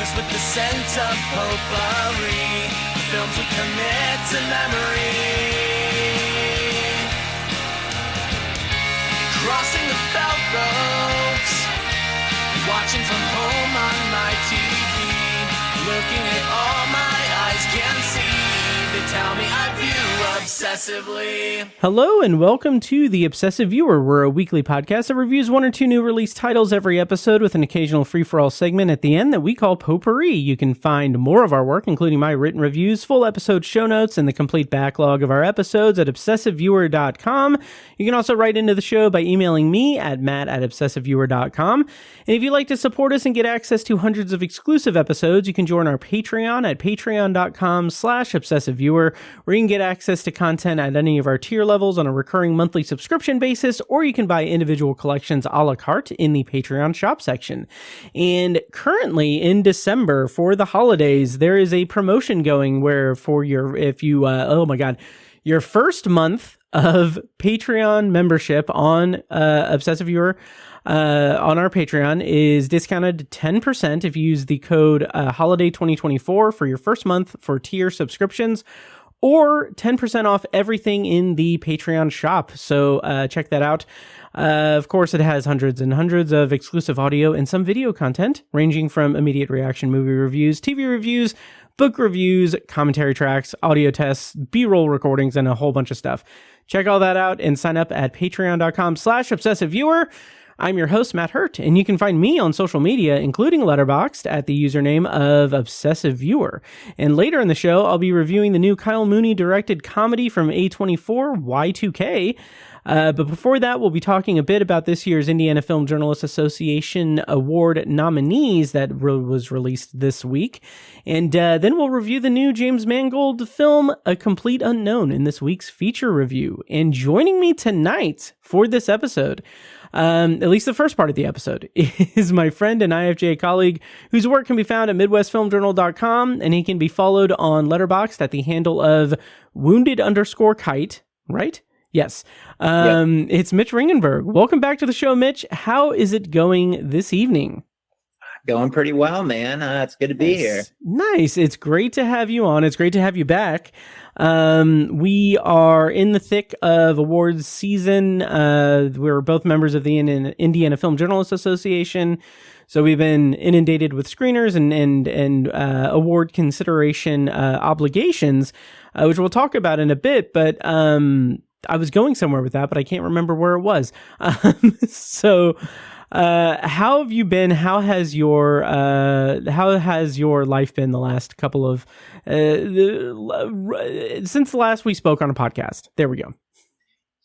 Cigars with the scent of potpourri, films we commit to memory. Crossing the felt ropes, watching from home on my TV, looking at all my eyes can see. They tell me I view obsessively. Hello and welcome to The Obsessive Viewer. We're a weekly podcast that reviews one or two new release titles every episode with an occasional free-for-all segment at the end that we call Potpourri. You can find more of our work, including my written reviews, full episode show notes, and the complete backlog of our episodes at obsessiveviewer.com. You can also write into the show by emailing me at matt@obsessiveviewer.com. And if you'd like to support us and get access to hundreds of exclusive episodes, you can join our Patreon at patreon.com/obsessiveviewer, where you can get access to content at any of our tier levels on a recurring monthly subscription basis, or you can buy individual collections a la carte in the Patreon shop section. And currently in December for the holidays, there is a promotion going where your first month of Patreon membership on Obsessive Viewer on our Patreon is discounted to 10% if you use the code Holiday 2024 for your first month for tier subscriptions, or 10% off everything in the Patreon shop. So check that out. Of course, it has hundreds and hundreds of exclusive audio and some video content, ranging from immediate reaction movie reviews, TV reviews, book reviews, commentary tracks, audio tests, B-roll recordings, and a whole bunch of stuff. Check all that out and sign up at patreon.com/obsessiveviewer. I'm your host, Matt Hurt, and you can find me on social media, including Letterboxd, at the username of Obsessive Viewer. And later in the show, I'll be reviewing the new Kyle Mooney directed comedy from A24, Y2K. But before that, we'll be talking a bit about this year's Indiana Film Journalists Association Award nominees that was released this week. And then we'll review the new James Mangold film, A Complete Unknown, in this week's feature review. And joining me tonight for this episode, at least the first part of the episode, is my friend and IFJA colleague whose work can be found at MidwestFilmJournal.com, and he can be followed on Letterboxd at the handle of wounded_kite, right? Yes. It's Mitch Ringenberg. Welcome back to the show, Mitch. How is it going this evening? Going pretty well, man. It's good to be here. Nice. It's great to have you on. It's great to have you back. We are in the thick of awards season. We're both members of the Indiana Film Journalists Association, so we've been inundated with screeners and award consideration obligations, which we'll talk about in a bit. But I was going somewhere with that, but I can't remember where it was. How have you been? How has your life been the last couple of since the last we spoke on a podcast? There we go.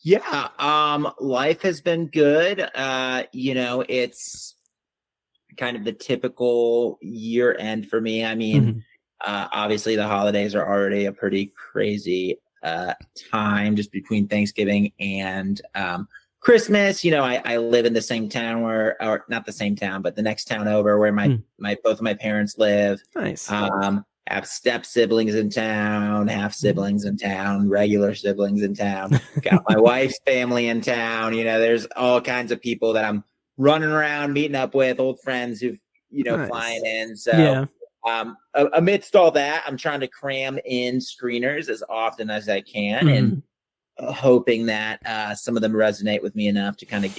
Yeah, life has been good. It's kind of the typical year end for me. I mean, obviously the holidays are already a pretty crazy time just between Thanksgiving and Christmas. I live in the same town or not the same town, but the next town over where my both of my parents live. Nice. Have step siblings in town, half siblings in town, regular siblings in town. Got my wife's family in town. There's all kinds of people that I'm running around, meeting up with, old friends who've, nice. Flying in. So yeah. Amidst all that, I'm trying to cram in screeners as often as I can, and hoping that some of them resonate with me enough to kind of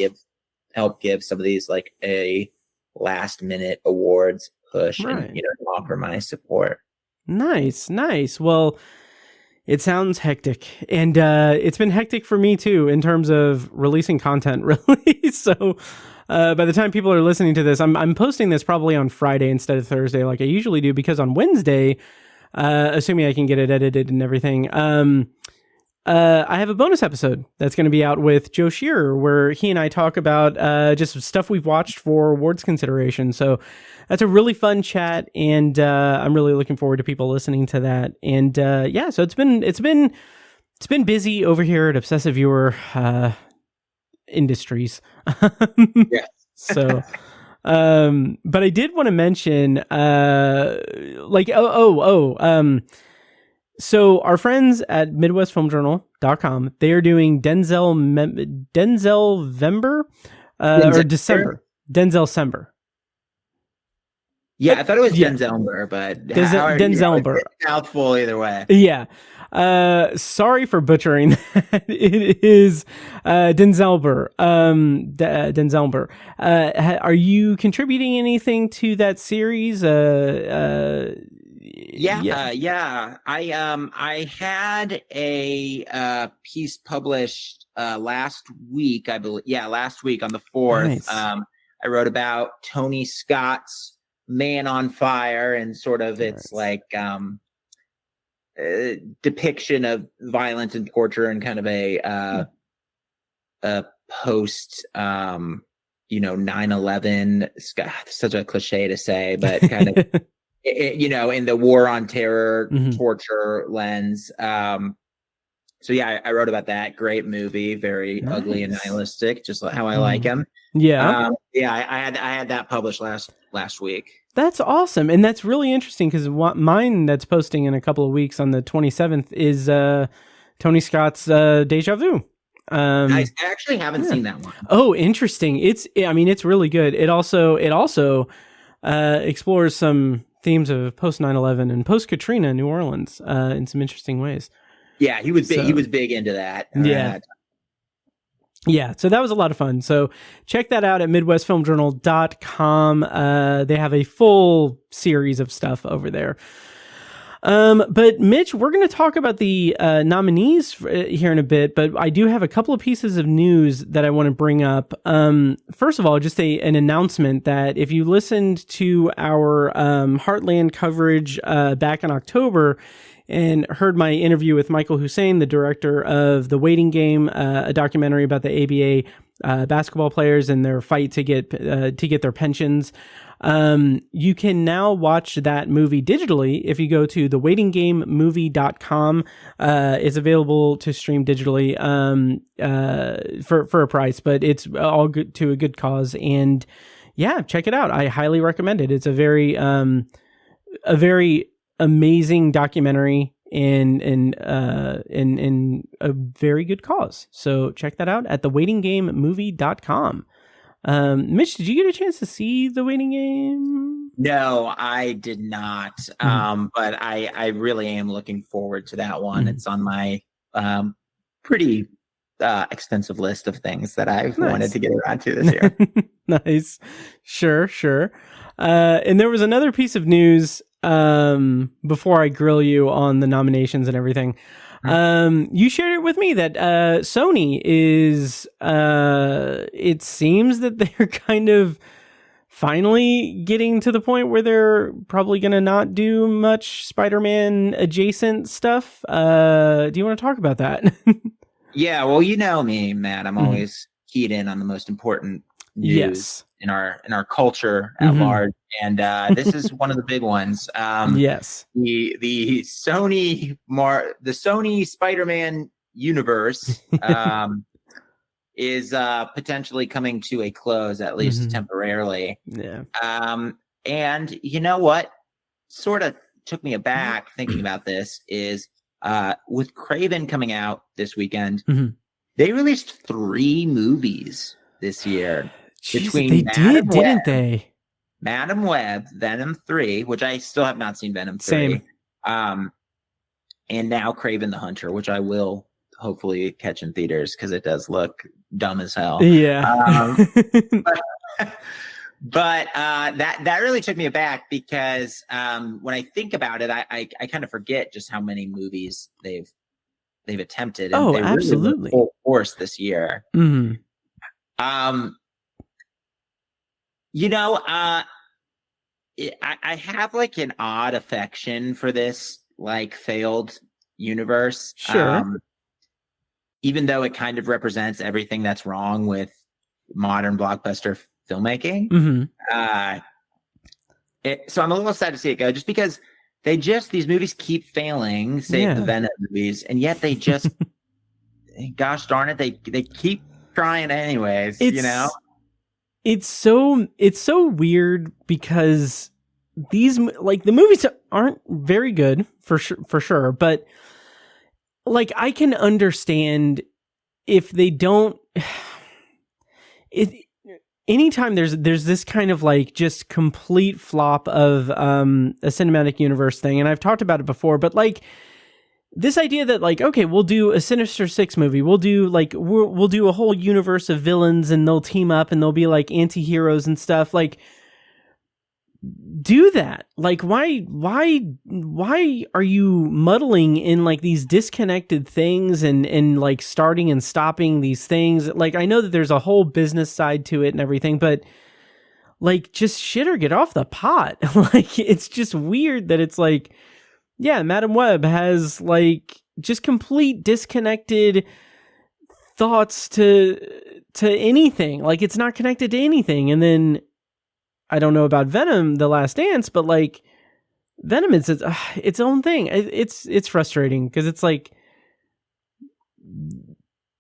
help give some of these like a last minute awards push, right. And offer my support. Nice. Well, it sounds hectic, and it's been hectic for me too in terms of releasing content, really. So by the time people are listening to this, I'm posting this probably on Friday instead of Thursday like I usually do, because on Wednesday, assuming I can get it edited and everything, I have a bonus episode that's going to be out with Joe Shearer, where he and I talk about just stuff we've watched for awards consideration. So that's a really fun chat, and I'm really looking forward to people listening to that. And so it's been busy over here at Obsessive Viewer Industries. Yeah. So. But I did want to mention, so our friends at MidwestFilmJournal.com, they are doing Denzel-vember, or December. Denzel-sember. Yeah, I thought it was Yeah. Denzelberg, but Denzelberg. It's a mouthful either way. Yeah. Sorry for butchering that. It is Denzelberg. Denzelberg. Are you contributing anything to that series? Yeah. I had a piece published last week, I believe. Yeah, last week on the 4th. Nice. I wrote about Tony Scott's Man on Fire and sort of its like depiction of violence and torture and kind of a post 9/11, such a cliche to say, but kind of in the war on terror, torture lens. So yeah, I wrote about that. Great movie, very ugly and nihilistic, just how I like him. Yeah. I had that published last week. That's awesome. And that's really interesting because mine that's posting in a couple of weeks on the 27th is Tony Scott's Deja Vu. I actually haven't seen that one. Oh, interesting. It's really good. It also explores some themes of post 9/11 and post Katrina New Orleans in some interesting ways. Yeah, he was big. He was big into that. Yeah, so that was a lot of fun. So check that out at MidwestFilmJournal.com. They have a full series of stuff over there. But Mitch, we're going to talk about the nominees here in a bit, but I do have a couple of pieces of news that I want to bring up. First of all, just an announcement that if you listened to our Heartland coverage back in October, and heard my interview with Michael Hussein, the director of The Waiting Game, a documentary about the ABA basketball players and their fight to get their pensions. You can now watch that movie digitally if you go to thewaitinggamemovie.com. It's available to stream digitally for a price, but it's all good to a good cause. And yeah, check it out. I highly recommend it. It's a very amazing documentary in a very good cause. So check that out at thewaitinggamemovie.com. Mitch, did you get a chance to see The Waiting Game? No, I did not. But I really am looking forward to that one. It's on my pretty extensive list of things that I've wanted to get around to this year. Nice. Sure. And there was another piece of news before I grill you on the nominations and everything. You shared it with me that Sony is it seems that they're kind of finally getting to the point where they're probably going to not do much Spider-Man adjacent stuff. Do you want to talk about that? Yeah, well, you know me, Matt. I'm always keyed in on the most important news in our culture at large, and this is one of the big ones. Yes, the Sony Spider-Man universe is potentially coming to a close, at least temporarily. Yeah. And you know what sort of took me aback thinking about this is with Craven coming out this weekend, they released 3 movies this year. Jeez, they did, didn't they? Madam Web, Venom 3, which I still have not seen Venom 3. Same. And now Craven the Hunter, which I will hopefully catch in theaters because it does look dumb as hell. Yeah. But that really took me aback because when I think about it, I kind of forget just how many movies they've attempted. And they absolutely. Really went full force this year. I have like an odd affection for this like failed universe. Sure. Even though it kind of represents everything that's wrong with modern blockbuster filmmaking. So I'm a little sad to see it go just because these movies keep failing, save the Venom movies, and yet they just, gosh darn it, they keep trying anyways, It's so weird because these the movies aren't very good for sure, but like I can understand if they don't anytime there's this kind of like just complete flop of a cinematic universe thing, and I've talked about it before, but like this idea that like, okay, we'll do a Sinister Six movie, we'll do a whole universe of villains and they'll team up and they'll be like anti-heroes and stuff, like do that. Like why are you muddling in like these disconnected things and like starting and stopping these things? Like I know that there's a whole business side to it and everything, but like just shit or get off the pot. Like it's just weird that it's like, yeah, Madam Web has like just complete disconnected thoughts to anything. Like it's not connected to anything. And then I don't know about Venom: The Last Dance, but like Venom is its own thing. It's frustrating because it's like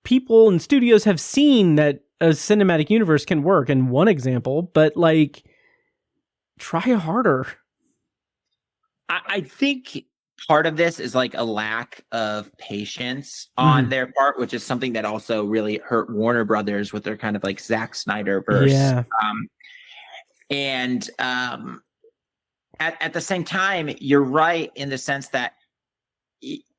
people and studios have seen that a cinematic universe can work in one example, but like try harder. I think part of this is like a lack of patience on their part, which is something that also really hurt Warner Brothers with their kind of like Zack Snyder verse. Yeah. And at the same time, you're right in the sense that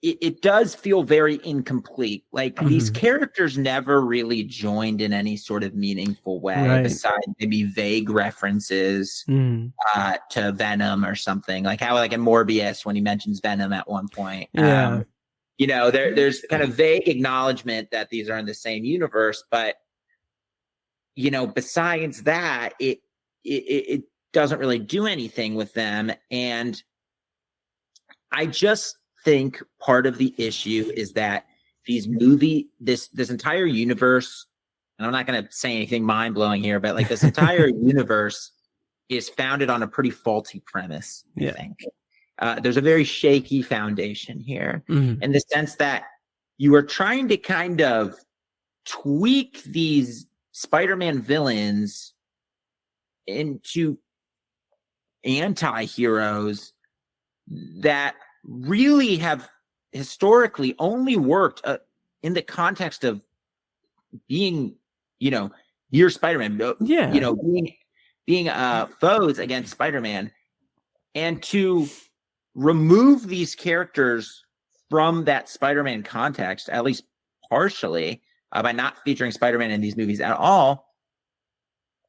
it does feel very incomplete. Like these characters never really joined in any sort of meaningful way, besides maybe vague references to Venom or something. Like how, like in Morbius, when he mentions Venom at one point, you know, there's kind of vague acknowledgement that these are in the same universe, but you know, besides that, it doesn't really do anything with them. And I just think part of the issue is that this entire universe, and I'm not going to say anything mind-blowing here, but like this entire universe is founded on a pretty faulty premise, I think. There's a very shaky foundation here in the sense that you are trying to kind of tweak these Spider-Man villains into anti-heroes that really have historically only worked in the context of being, you know, near Spider-Man, you know, being foes against Spider-Man, and to remove these characters from that Spider-Man context, at least partially, by not featuring Spider-Man in these movies at all.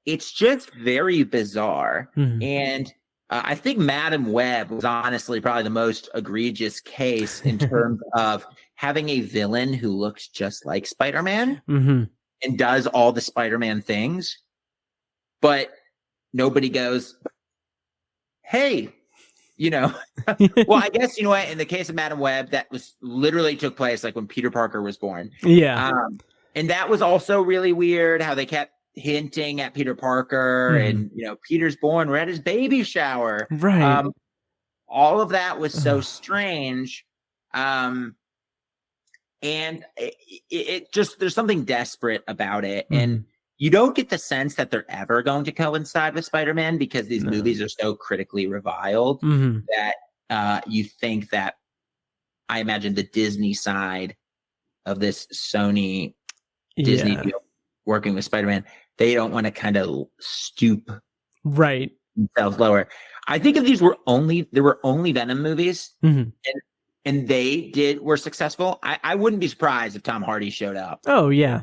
It's just very bizarre. And I think Madam Web was honestly probably the most egregious case in terms of having a villain who looks just like Spider-Man and does all the Spider-Man things, but nobody goes, hey, you know, well, I guess, you know what, in the case of Madam Web, that was literally took place like when Peter Parker was born. And that was also really weird how they kept hinting at Peter Parker and, you know, Peter's born, we're at his baby shower. All of that was so strange. And it just, there's something desperate about it. And you don't get the sense that they're ever going to coincide with Spider-Man because these movies are so critically reviled that you think that, I imagine, the Disney side of this Sony Disney deal working with Spider-Man, they don't want to kind of stoop themselves lower. I think if there were only Venom movies and they were successful, I wouldn't be surprised if Tom Hardy showed up. Oh yeah.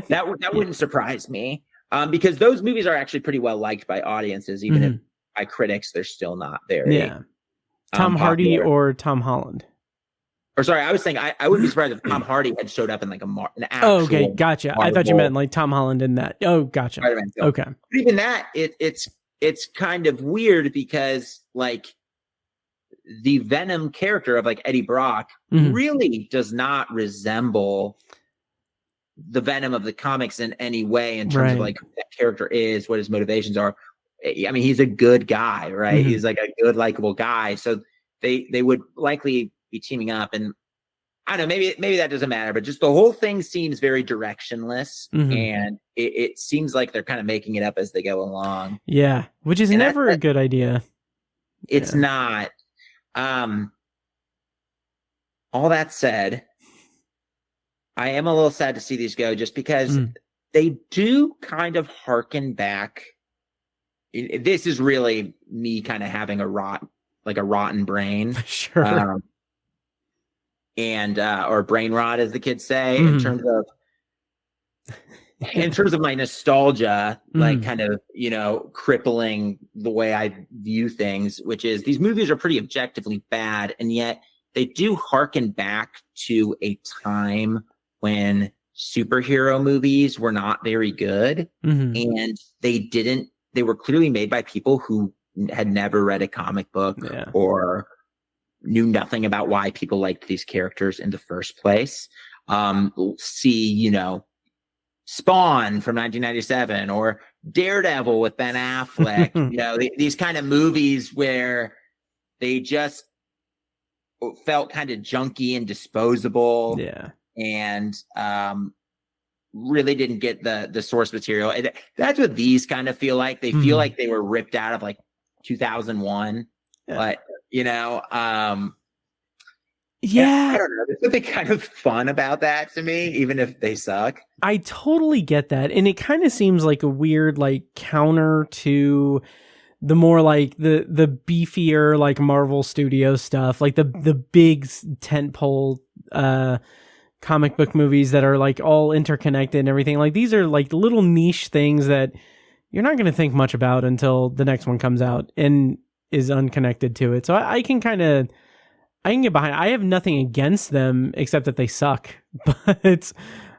That wouldn't surprise me, because those movies are actually pretty well liked by audiences, even if by critics they're still not very Tom Hardy popular. or Tom Holland. Or sorry, I was saying I wouldn't be surprised if Tom Hardy had showed up in like an actual. Oh, okay, gotcha. I thought you meant like Tom Holland in that. Oh, gotcha. Okay. But even that, it's kind of weird because like the Venom character of like Eddie Brock really does not resemble the Venom of the comics in any way in terms of like who that character is, what his motivations are. I mean, he's a good guy, right? He's like a good, likable guy. So they would likely be teaming up, and I don't know, maybe that doesn't matter, but just the whole thing seems very directionless, and it seems like they're kind of making it up as they go along. Yeah, which is never a good idea. It's not. All that said, I am a little sad to see these go, just because they do kind of harken back. This is really me kind of having a rotten brain. Sure. And or brain rot, as the kids say, Mhm. in terms of my nostalgia, like Mhm. kind of, crippling the way I view things, which is these movies are pretty objectively bad, and yet they do harken back to a time when superhero movies were not very good, Mhm. and they were clearly made by people who had never read a comic book Yeah. or knew nothing about why people liked these characters in the first place. See, Spawn from 1997 or Daredevil with Ben Affleck, these kind of movies where they just felt kind of junky and disposable. Yeah. And really didn't get the source material. And that's what these kind of feel like. They feel like they were ripped out of like 2001. Yeah. But, Yeah. I don't know. There's something kind of fun about that to me, even if they suck. I totally get that. And it kind of seems like a weird like counter to the more like the beefier like Marvel Studios stuff, like the big tentpole comic book movies that are like all interconnected and everything. Like these are like little niche things that you're not going to think much about until the next one comes out and is unconnected to it. So I can get behind. I have nothing against them except that they suck. But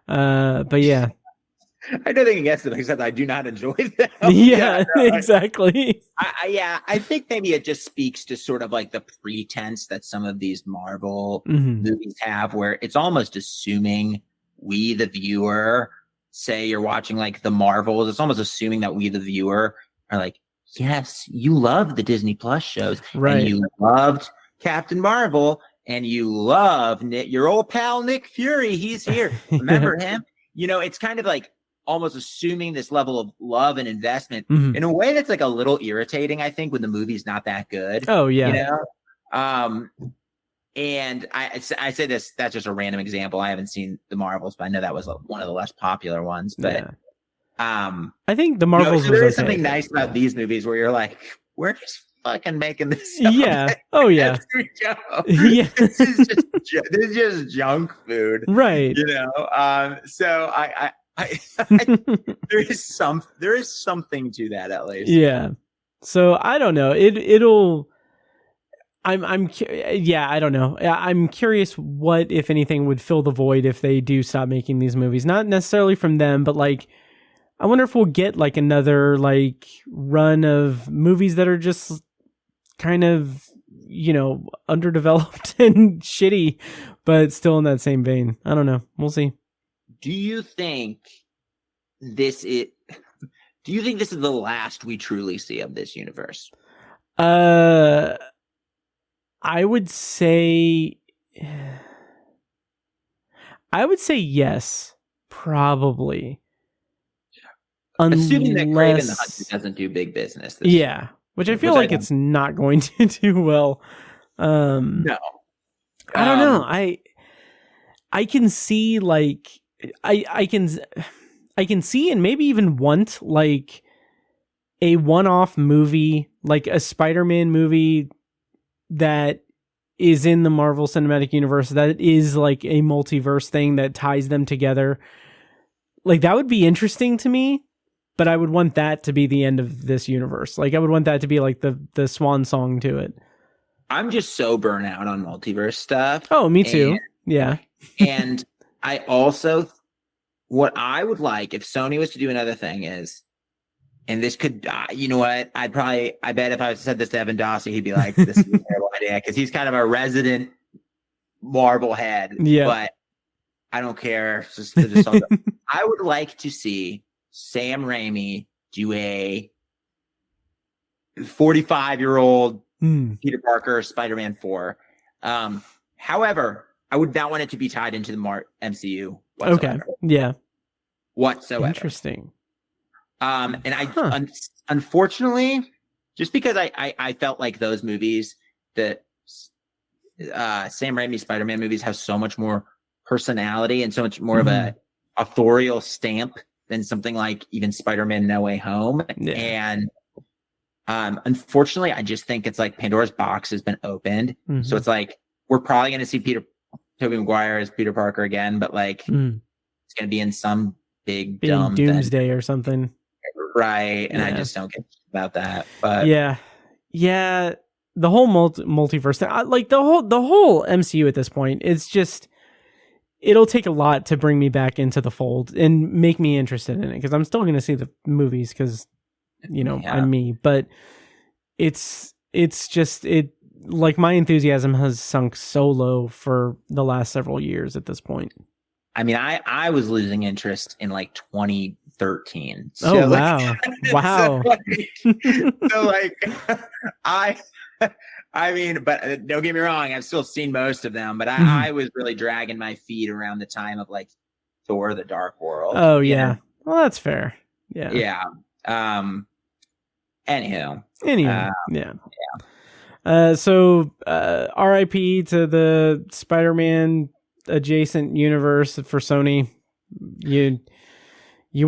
yeah. I have nothing against them except I do not enjoy them. Yeah, exactly. I think maybe it just speaks to sort of like the pretense that some of these Marvel movies have, where it's almost assuming we, the viewer, say you're watching like the Marvels. It's almost assuming that we, the viewer, are like, yes, you love the Disney Plus shows, right? And you loved Captain Marvel, and you love your old pal Nick Fury. He's here. Remember him? It's kind of like almost assuming this level of love and investment in a way that's like a little irritating, I think, when the movie's not that good. Oh, yeah. And I say this, that's just a random example. I haven't seen the Marvels, but I know that was one of the less popular ones. But I think the Marvels so there is something nice about these movies where you're like, we're just fucking making this stuff. Yeah. Oh, yeah. Yeah. This is just junk food. Right. So I there is something to that, at least. Yeah. So I don't know. I don't know. I'm curious what, if anything, would fill the void if they do stop making these movies. Not necessarily from them, but like, I wonder if we'll get like another like run of movies that are just kind of, underdeveloped and shitty, but still in that same vein. I don't know. We'll see. Do you think this is the last we truly see of this universe? I would say yes, probably. Assuming that Kraven the Hunter doesn't do big business. Yeah, which I feel like it's not going to do well. No. I don't know. I can see like I can see and maybe even want like a one-off movie, like a Spider-Man movie that is in the Marvel Cinematic Universe, that is like a multiverse thing that ties them together. Like that would be interesting to me, but I would want that to be the end of this universe. Like I would want that to be like the swan song to it. I'm just so burnt out on multiverse stuff. Oh, me too. Yeah. And I also, what I would like if Sony was to do another thing is, and this could, you know what? I bet if I said this to Evan Dossie, he'd be like, this is a terrible idea. Cause he's kind of a resident Marvel head. Yeah. But I don't care. I would like to see Sam Raimi do a 45-year-old Peter Parker Spider-Man 4. However, I would not want it to be tied into the MCU whatsoever. Okay. Yeah. Whatsoever. Interesting. And unfortunately, just because I felt like those movies, the Sam Raimi Spider-Man movies, have so much more personality and so much more of a authorial stamp than something like even Spider-Man No Way Home. Yeah. And unfortunately, I just think it's like Pandora's box has been opened. Mm-hmm. So it's like we're probably going to see Tobey Maguire as Peter Parker again, but like it's going to be in some big dumb Doomsday or something. Right. And I just don't get about that. But yeah. The whole multiverse thing, like the whole MCU at this point, it's just, it'll take a lot to bring me back into the fold and make me interested in it, because I'm still going to see the movies because, I'm me. But it's just, like my enthusiasm has sunk so low for the last several years at this point. I mean, I was losing interest in like 2013. So oh, wow. Wow. I mean, but don't get me wrong, I've still seen most of them, but I was really dragging my feet around the time of like Thor: The Dark World. Oh, yeah. Well, that's fair. Yeah. Yeah. Anywho. So RIP to the Spider-Man adjacent universe for Sony. You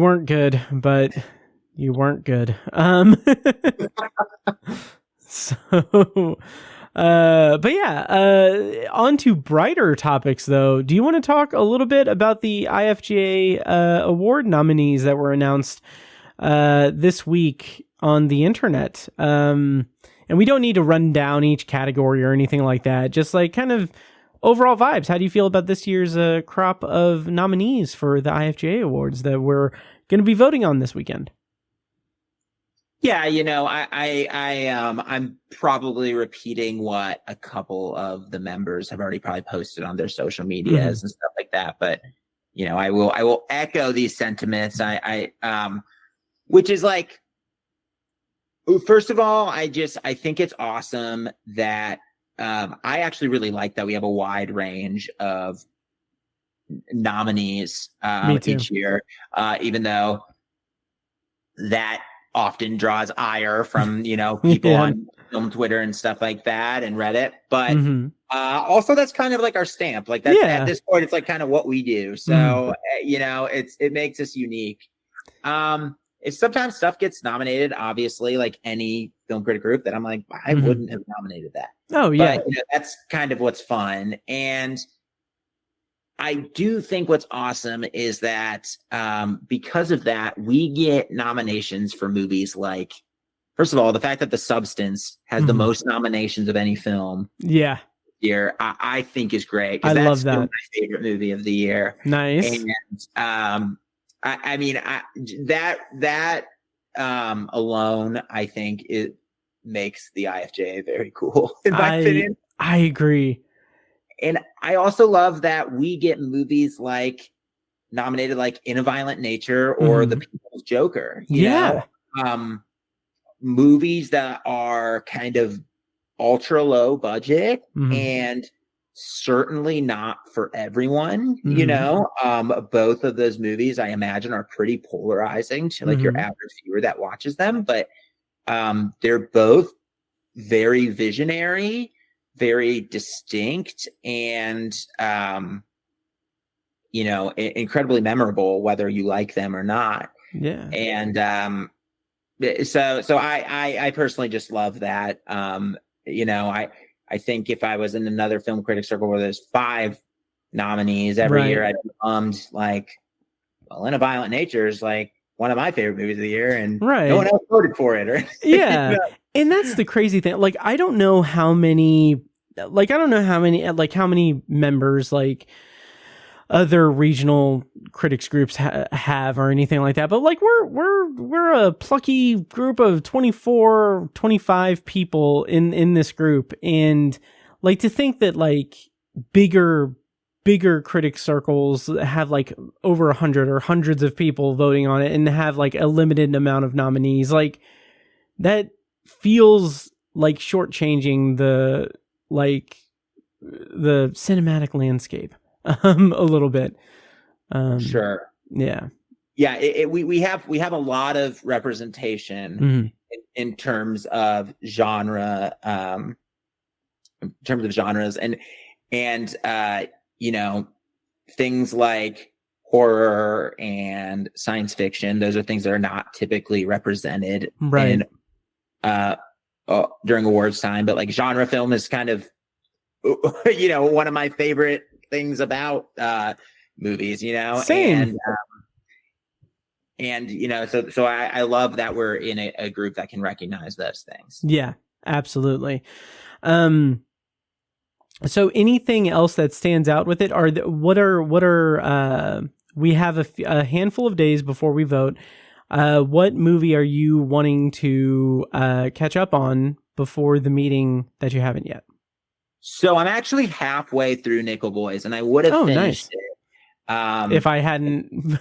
weren't good, but you weren't good. So, but yeah, on to brighter topics though. Do you want to talk a little bit about the IFJA Award nominees that were announced this week on the internet? And we don't need to run down each category or anything like that. Just like kind of overall vibes. How do you feel about this year's crop of nominees for the IFJA Awards that we're going to be voting on this weekend? Yeah, I'm probably repeating what a couple of the members have already probably posted on their social medias and stuff like that. But I will echo these sentiments. Which is like, first of all, I think it's awesome that I actually really like that we have a wide range of nominees each year, even though that often draws ire from people on film Twitter and stuff like that and Reddit, but also that's kind of like our stamp. Like that's at this point, it's like kind of what we do. So it makes us unique. If sometimes stuff gets nominated, obviously, like any film critic group, that I'm like, I wouldn't have nominated that. Oh yeah, but, that's kind of what's fun. And I do think what's awesome is that because of that, we get nominations for movies like, first of all, the fact that The Substance has the most nominations of any film. Yeah. Year, I think is great. I love that. My favorite movie of the year. Nice. And I mean, that alone, I think it makes the IFJA very cool, in my opinion. I agree. And I also love that we get movies like nominated like In a Violent Nature or The People's Joker. You know? Movies that are kind of ultra low budget and certainly not for everyone. Both of those movies, I imagine, are pretty polarizing to like your average viewer that watches them, but they're both very visionary, very distinct, and incredibly memorable, whether you like them or not. Yeah. And so I personally just love that. I think if I was in another film critic circle where there's 5 nominees every year, I'd be bummed. Like, well, In a Violent Nature is like one of my favorite movies of the year, and no one else voted for it. Or and that's the crazy thing. Like, I don't know how many members like other regional critics groups have or anything like that, but like we're a plucky group of 24, 25 people in this group, and like to think that like bigger critic circles have like over 100 or hundreds of people voting on it and have like a limited amount of nominees, like that feels like shortchanging the cinematic landscape a little bit. Sure. Yeah. We have a lot of representation in terms of genre, in terms of genres, and things like horror and science fiction. Those are things that are not typically represented Right. in during awards time, but like genre film is kind of one of my favorite things about movies, Same. and so I love that we're in a group that can recognize those things. Yeah, absolutely. So anything else that stands out with it? We have a handful of days before we vote. What movie are you wanting to catch up on before the meeting that you haven't yet? So I'm actually halfway through Nickel Boys, and I would have finished it. If I hadn't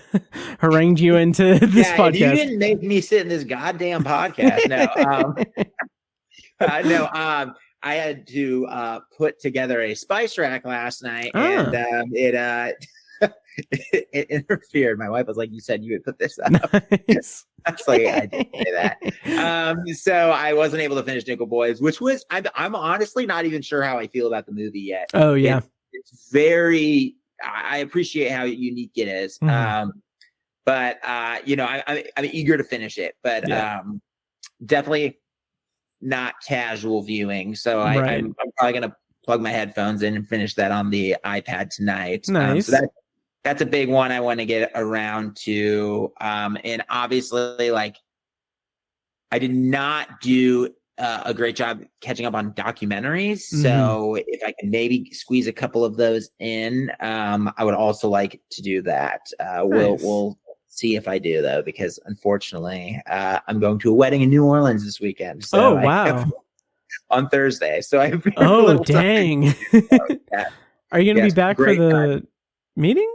harangued you into this podcast. If you didn't make me sit in this goddamn podcast. I had to put together a spice rack last night, and it interfered. My wife was like, "You said you would put this up." Nice. That's like, I didn't say that. So I wasn't able to finish Nickel Boys, which was I'm honestly not even sure how I feel about the movie yet. Oh yeah, it's very. I appreciate how unique it is. Mm-hmm. But I'm eager to finish it, but definitely not casual viewing. So I'm probably gonna plug my headphones in and finish that on the iPad tonight. Nice. So that's a big one I want to get around to. And obviously, like, I did not do a great job catching up on documentaries. Mm-hmm. So if I can maybe squeeze a couple of those in, I would also like to do that. Nice. We'll see if I do, though, because unfortunately, I'm going to a wedding in New Orleans this weekend. So wow. On Thursday. So I have dang. Are you going to be back for the meeting?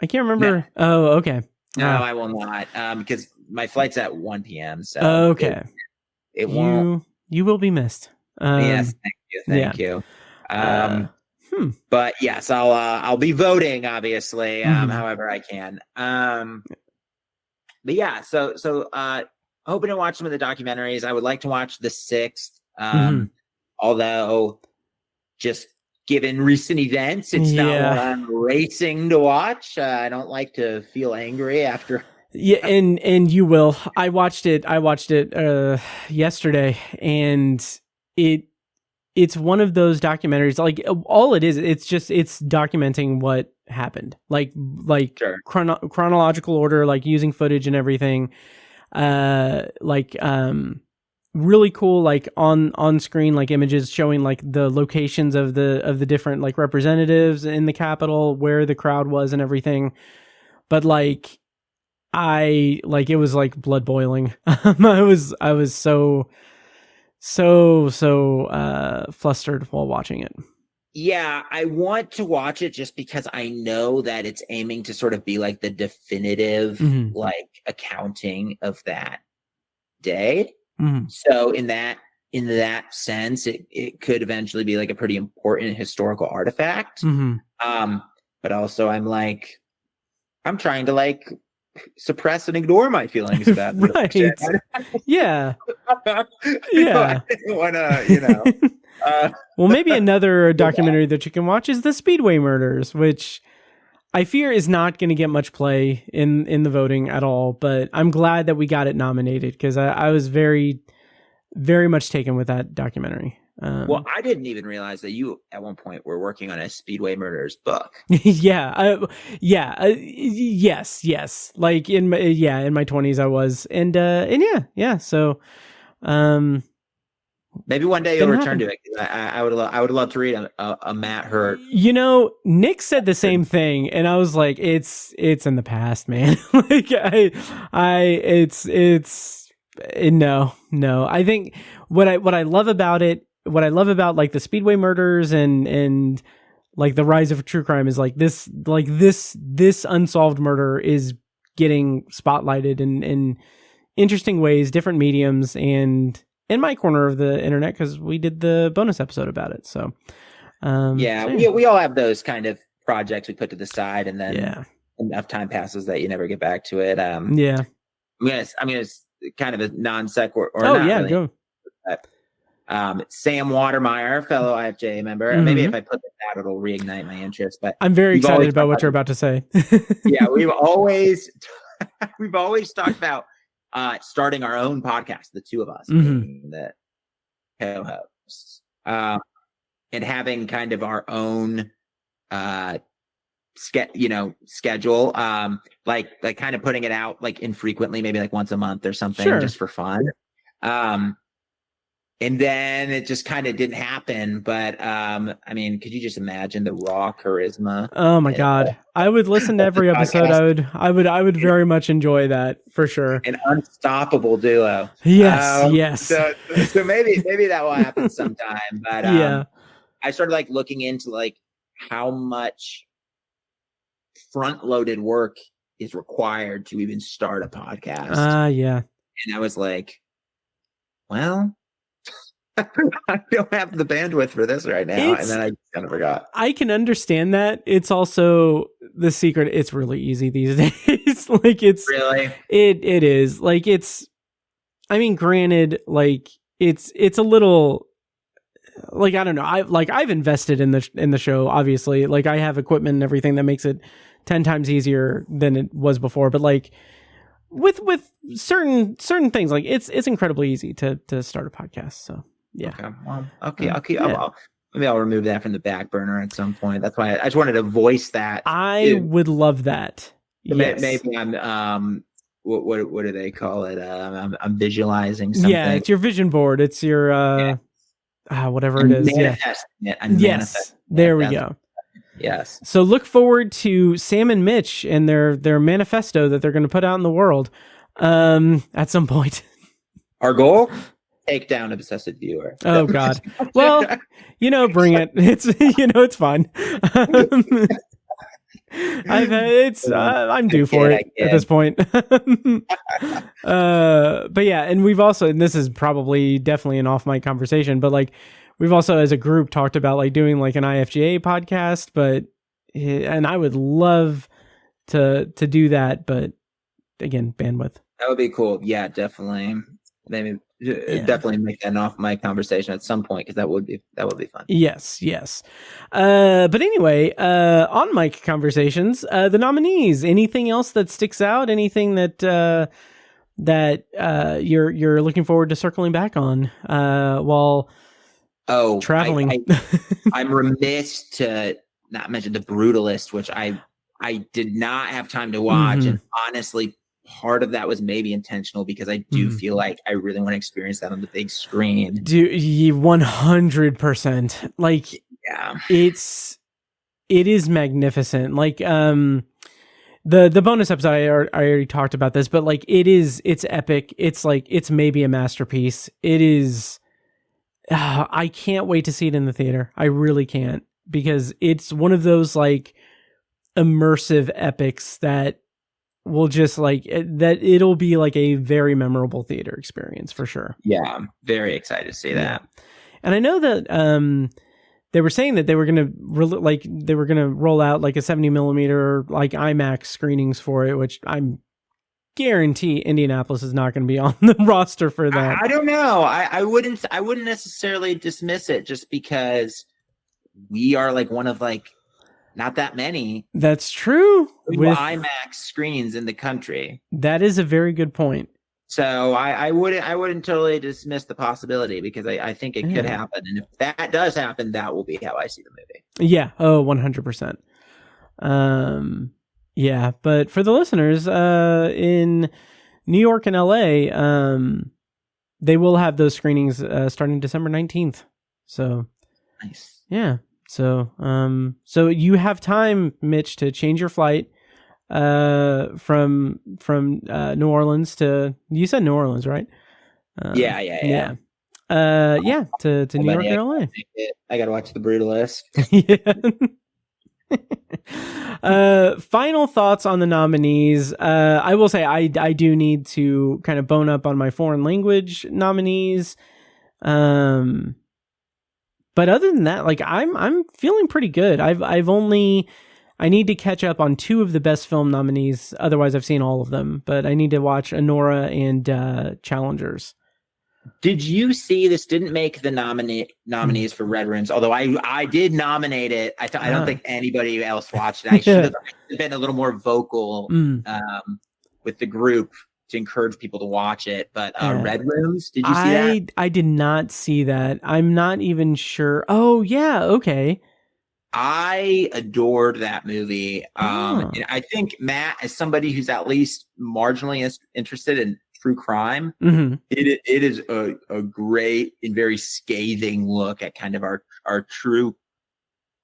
I can't remember. No. Oh, okay. No, I will not, because my flight's at 1 p.m. So okay. It won't. You will be missed. Yes, thank you. But yes, I'll be voting, obviously, however I can. But yeah, so hoping to watch some of the documentaries. I would like to watch The Sixth, although just given recent events, it's not what I'm racing to watch. I don't like to feel angry after. Yeah, and you will. I watched it yesterday, and it's one of those documentaries. Like, all it is, it's documenting what happened, like sure. Chronological order, like using footage and everything. Really cool, like on screen, like images showing like the locations of the different like representatives in the Capitol, where the crowd was and everything. But like, it was like blood boiling. I was so flustered while watching it. Yeah, I want to watch it just because I know that it's aiming to sort of be like the definitive like accounting of that day. So in that sense, it could eventually be like a pretty important historical artifact. But also I'm trying to like suppress and ignore my feelings about right. Yeah. Yeah. I didn't want to, well, maybe another documentary that you can watch is the Speedway Murders, which I fear is not going to get much play in the voting at all. But I'm glad that we got it nominated, because I was very, very much taken with that documentary. Well, I didn't even realize that you at one point were working on a Speedway Murders book. Yes. Like in my 20s I was, and yeah. So, maybe one day you'll return to it. I would love to read a Matt Hurt. Nick said the same thing, and I was like, it's in the past, man. Like no. I think what I love about it, what I love about like the Speedway Murders and like the rise of true crime is like this unsolved murder is getting spotlighted in interesting ways, different mediums, and in my corner of the internet, because we did the bonus episode about it. So we all have those kind of projects we put to the side, and then enough time passes that you never get back to it. I mean, it's kind of a non sequitur. Really. Sam Watermeyer, fellow IFJA member. Mm-hmm. Maybe if I put this out, it'll reignite my interest. But I'm very excited about what you're about to say. Yeah, we've always talked about starting our own podcast, the two of us, the co-hosts, and having kind of our own schedule, like kind of putting it out like infrequently, maybe like once a month or something, just for fun. And then it just kind of didn't happen. But I mean, could you just imagine the raw charisma? Oh my God. I would listen to every episode. I would very much enjoy that for sure. An unstoppable duo. Yes. So maybe that will happen sometime. But yeah. I started like looking into like how much front loaded work is required to even start a podcast. Yeah. And I was like, well, I don't have the bandwidth for this right now. And then I kind of forgot. I can understand that. It's also the secret. It's really easy these days. Like it's really, it is like I mean, granted, like it's a little like, I don't know. I've invested in the show, obviously. Like I have equipment and everything that makes it 10 times easier than it was before. But like with certain things, like it's incredibly easy to start a podcast. So yeah. Okay. Maybe I'll remove that from the back burner at some point. That's why I just wanted to voice that. I would love that. Yes. Maybe I'm what do they call it? I'm visualizing something. Yeah, it's your vision board. It's your whatever it is. Yes. There we go. Yes. So look forward to Sam and Mitch and their manifesto that they're going to put out in the world at some point. Our goal? Take down obsessive viewer. Oh God. Well, bring it. It's it's fun. I'm due for it at this point. But yeah, and we've also, and this is probably definitely an off mic conversation, but like we've also as a group talked about like doing like an IFJA podcast, and I would love to do that, but again, bandwidth. That would be cool. Yeah, definitely. Maybe definitely make that an off mic conversation at some point, because that would be fun. Yes. But anyway, on mic conversations, the nominees. Anything else that sticks out? Anything that you're looking forward to circling back on while traveling? I'm remiss to not mention The Brutalist, which I did not have time to watch, and honestly, part of that was maybe intentional, because I do feel like I really want to experience that on the big screen. 100%. Like, yeah, it is magnificent. Like, the bonus episode, I already talked about this, but like, it's epic. It's like, it's maybe a masterpiece. It is, I can't wait to see it in the theater. I really can't, because it's one of those like immersive epics that will just like that. It'll be like a very memorable theater experience for sure. Yeah, I'm very excited to see that. And I know that they were saying that they were gonna roll out like a 70 millimeter like IMAX screenings for it, which I'm guarantee Indianapolis is not going to be on the roster for that. I don't know. I wouldn't necessarily dismiss it, just because we are like one of like not that many. That's true. With IMAX screens in the country. That is a very good point. So I wouldn't totally dismiss the possibility, because I think it could happen. And if that does happen, that will be how I see the movie. Yeah. Oh, 100%. Yeah. But for the listeners, in New York and LA, they will have those screenings, starting December 19th. So nice. Yeah. So you have time, Mitch, to change your flight from New Orleans to, you said New Orleans, right? Yeah. To New York or LA. I got to watch The Brutalist. Yeah. Final thoughts on the nominees. I will say I do need to kind of bone up on my foreign language nominees. But other than that, like I'm feeling pretty good. I need to catch up on 2 of the best film nominees. Otherwise, I've seen all of them. But I need to watch Anora and Challengers. Did you see this? Didn't make the nominees for Red Rooms, although I did nominate it. I don't think anybody else watched it. I should have been a little more vocal with the group to encourage people to watch it. But Red Rooms, did you see that? I did not see that. I'm not even sure. Oh yeah, okay. I adored that movie. And I think Matt, as somebody who's at least marginally interested in true crime, it is a great and very scathing look at kind of our true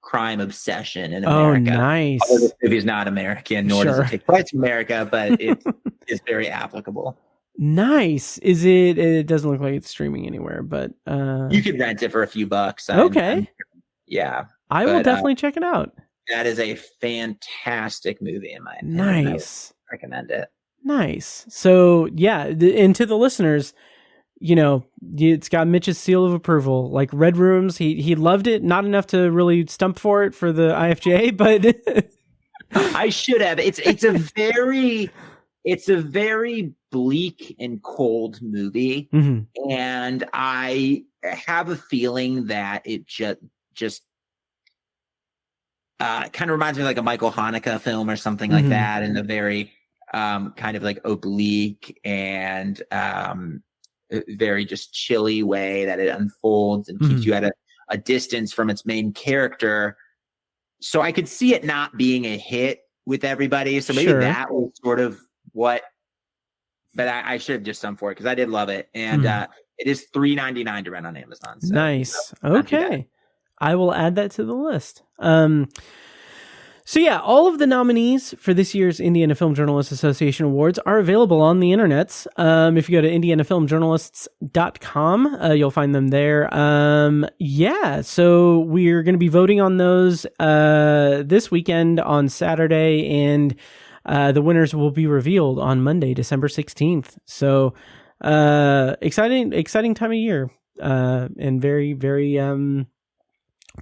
crime obsession in America. Oh, nice. Although this movie is not American, nor does it take place in America, but it is very applicable. Nice. Is it? It doesn't look like it's streaming anywhere, but you could rent it for a few bucks. Okay. Yeah. I will definitely check it out. That is a fantastic movie in my opinion. Nice. I would recommend it. Nice. So yeah, and to the listeners, you know, it's got Mitch's seal of approval. Like Red Rooms, he loved it. Not enough to really stump for it for the IFJA, but I should have. It's a very bleak and cold movie, and I have a feeling that it just kind of reminds me of like a Michael Haneke film or something like that, and a very kind of like oblique and very just chilly way that it unfolds and keeps you at a distance from its main character. So I could see it not being a hit with everybody. So maybe that was sort of what, but I should have just done for it because I did love it. And it is $3.99 to rent on Amazon. So, nice. Okay. I will add that to the list. So yeah, all of the nominees for this year's Indiana Film Journalists Association Awards are available on the internets. If you go to indianafilmjournalists.com, you'll find them there. Yeah, so we're going to be voting on those this weekend on Saturday, and the winners will be revealed on Monday, December 16th. So exciting time of year, and very, very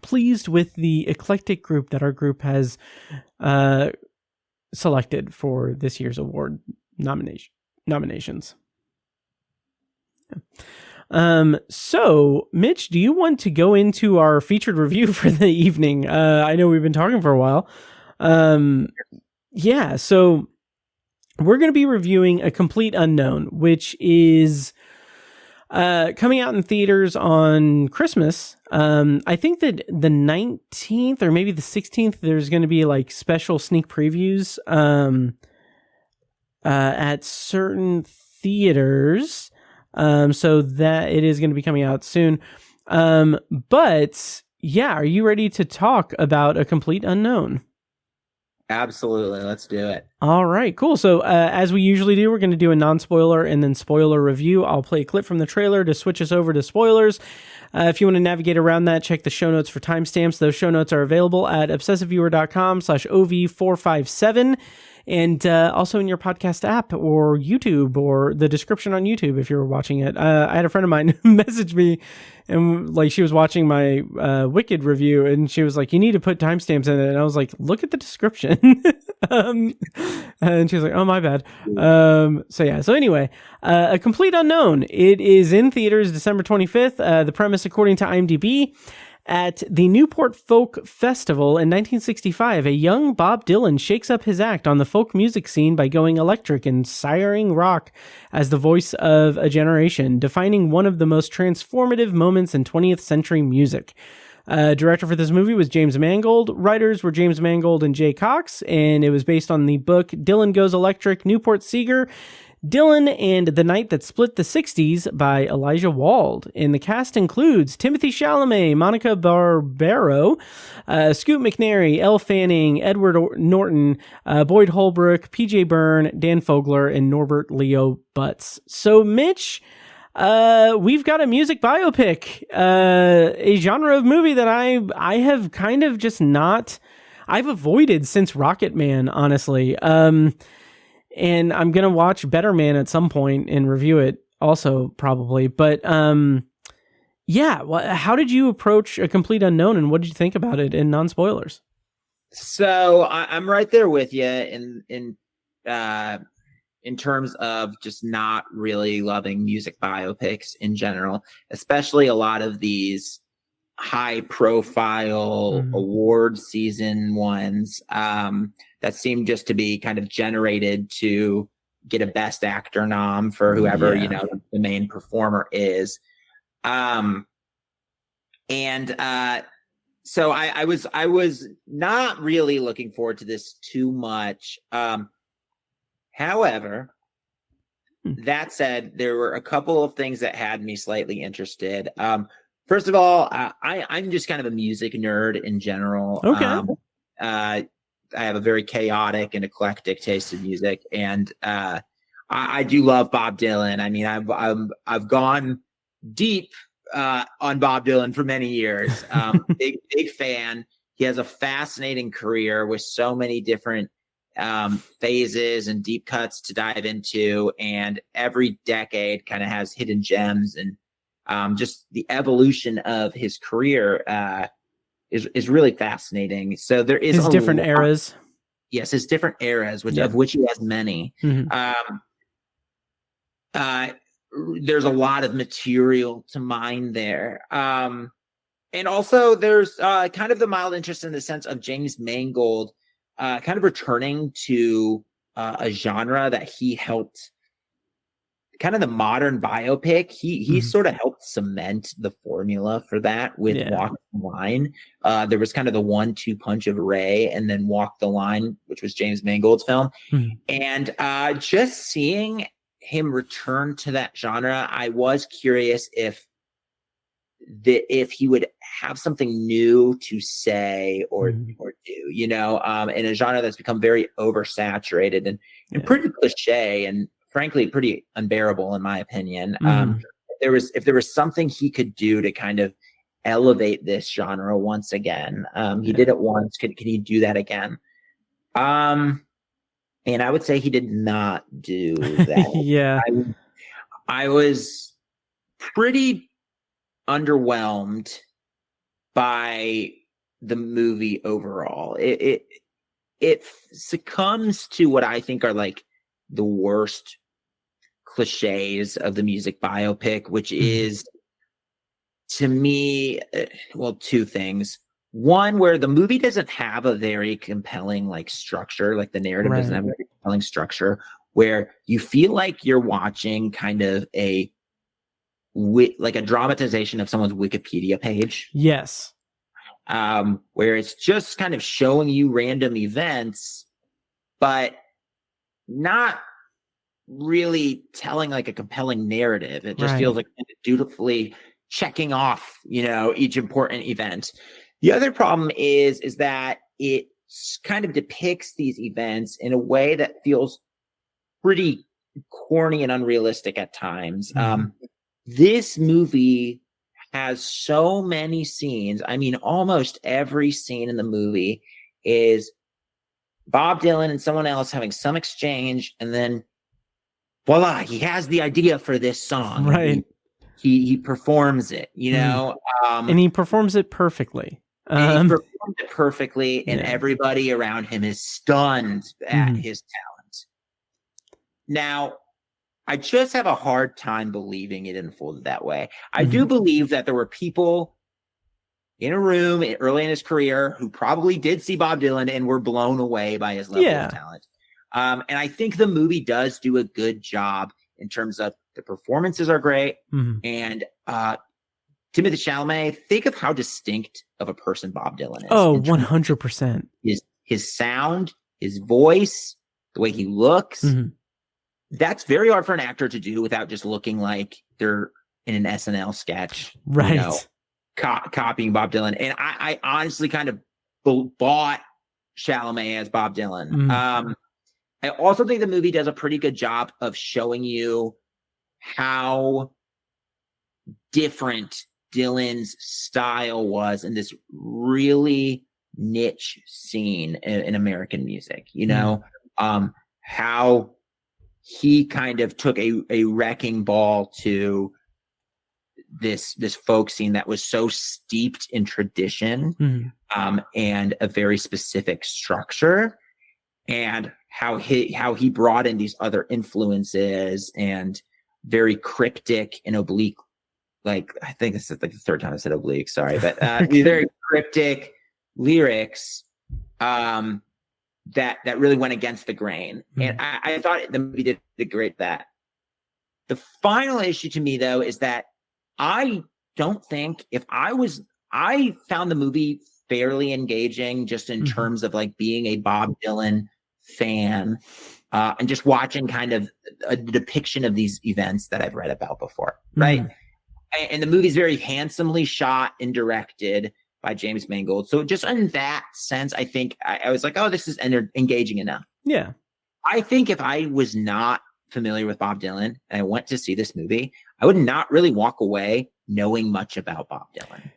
pleased with the eclectic group that our group has selected for this year's award nominations. So Mitch, do you want to go into our featured review for the evening? I know we've been talking for a while. Yeah, so we're going to be reviewing A Complete Unknown, which is coming out in theaters on Christmas. I think that the 19th or maybe the 16th, there's going to be like special sneak previews at certain theaters. So that it is going to be coming out soon. But yeah, are you ready to talk about A Complete Unknown? Absolutely. Let's do it. All right, cool. So as we usually do, we're going to do a non-spoiler and then spoiler review. I'll play a clip from the trailer to switch us over to spoilers. If you want to navigate around that, check the show notes for timestamps. Those show notes are available at obsessiveviewer.com/OV457. And also in your podcast app or YouTube or the description on YouTube if you're watching it. I had a friend of mine message me, and like she was watching my Wicked review, and she was like, "You need to put timestamps in it." And I was like, "Look at the description." And she was like, "Oh, my bad." So yeah. So anyway, A Complete Unknown. It is in theaters December 25th. The premise, according to IMDb. At the Newport Folk Festival in 1965, a young Bob Dylan shakes up his act on the folk music scene by going electric and siring rock as the voice of a generation, defining one of the most transformative moments in 20th century music. Director for this movie was James Mangold. Writers were James Mangold and Jay Cox, and it was based on the book Dylan Goes Electric, Newport Seeger, Dylan and the Night That Split the 60s by Elijah Wald. And the cast includes Timothy Chalamet, Monica Barbaro, Scoot McNairy, Elle Fanning, Edward Norton, Boyd Holbrook, PJ Byrne, Dan Fogler, and Norbert Leo Butts. So, Mitch, we've got a music biopic, a genre of movie that I have kind of just not... I've avoided since Rocket Man, honestly. And I'm going to watch Better Man at some point and review it also probably. But yeah, how did you approach A Complete Unknown, and what did you think about it in non-spoilers? So I'm right there with you in in terms of just not really loving music biopics in general, especially a lot of these high profile award season ones that seem just to be kind of generated to get a best actor nom for whoever, you know, the main performer is. So I was not really looking forward to this too much. However, that said, there were a couple of things that had me slightly interested. First of all, I'm just kind of a music nerd in general. Okay. I have a very chaotic and eclectic taste in music, and I do love Bob Dylan. I mean, I've gone deep on Bob Dylan for many years. Big fan. He has a fascinating career with so many different phases and deep cuts to dive into, and every decade kind of has hidden gems, and just the evolution of his career is really fascinating. So there is his different eras. Yes, his different eras, of which he has many. There's a lot of material to mine there. And also there's kind of the mild interest in the sense of James Mangold kind of returning to a genre that he helped, kind of the modern biopic. He sort of helped cement the formula for that with Walk the Line. There was kind of the 1-2 punch of Ray, and then Walk the Line, which was James Mangold's film. And just seeing him return to that genre, I was curious if he would have something new to say or do, you know, in a genre that's become very oversaturated and pretty cliche and frankly pretty unbearable in my opinion. If there was something he could do to kind of elevate this genre once again, he did it once. Can he do that again? And I would say he did not do that. I was pretty underwhelmed by the movie overall. It succumbs to what I think are like the worst cliches of the music biopic, which is, to me, well, two things. One, where the movie doesn't have a very compelling like structure, like the narrative doesn't have a very compelling structure, where you feel like you're watching kind of like a dramatization of someone's Wikipedia page. Yes. Where it's just kind of showing you random events, but not really telling like a compelling narrative. It just feels like dutifully checking off, you know, each important event. The other problem is that it kind of depicts these events in a way that feels pretty corny and unrealistic at times. This movie has so many scenes. I mean, almost every scene in the movie is Bob Dylan and someone else having some exchange, and then voila, he has the idea for this song. Right. He performs it, you know? And he performs it perfectly. And he performed it perfectly, and everybody around him is stunned at his talent. Now, I just have a hard time believing it unfolded that way. I do believe that there were people in a room early in his career who probably did see Bob Dylan and were blown away by his level of talent. And I think the movie does do a good job in terms of the performances are great. And Timothée Chalamet, think of how distinct of a person Bob Dylan is. Oh, 100%. His sound, his voice, the way he looks. That's very hard for an actor to do without just looking like they're in an SNL sketch. Right. You know, copying Bob Dylan. And I honestly kind of bought Chalamet as Bob Dylan. I also think the movie does a pretty good job of showing you how different Dylan's style was in this really niche scene in American music. You know, how he kind of took a wrecking ball to this folk scene that was so steeped in tradition and a very specific structure, and how he brought in these other influences and very cryptic and oblique, like I think this is like the third time I said oblique, sorry, but these very cryptic lyrics that really went against the grain. And I thought the movie did great that. The final issue to me, though, is that I don't think I found the movie fairly engaging just in terms of like being a Bob Dylan fan and just watching kind of a depiction of these events that I've read about before, right? And the movie's very handsomely shot and directed by James Mangold. So just in that sense, I think I was like, oh, this is engaging enough. Yeah. I think if I was not familiar with Bob Dylan and I went to see this movie, I would not really walk away knowing much about Bob Dylan.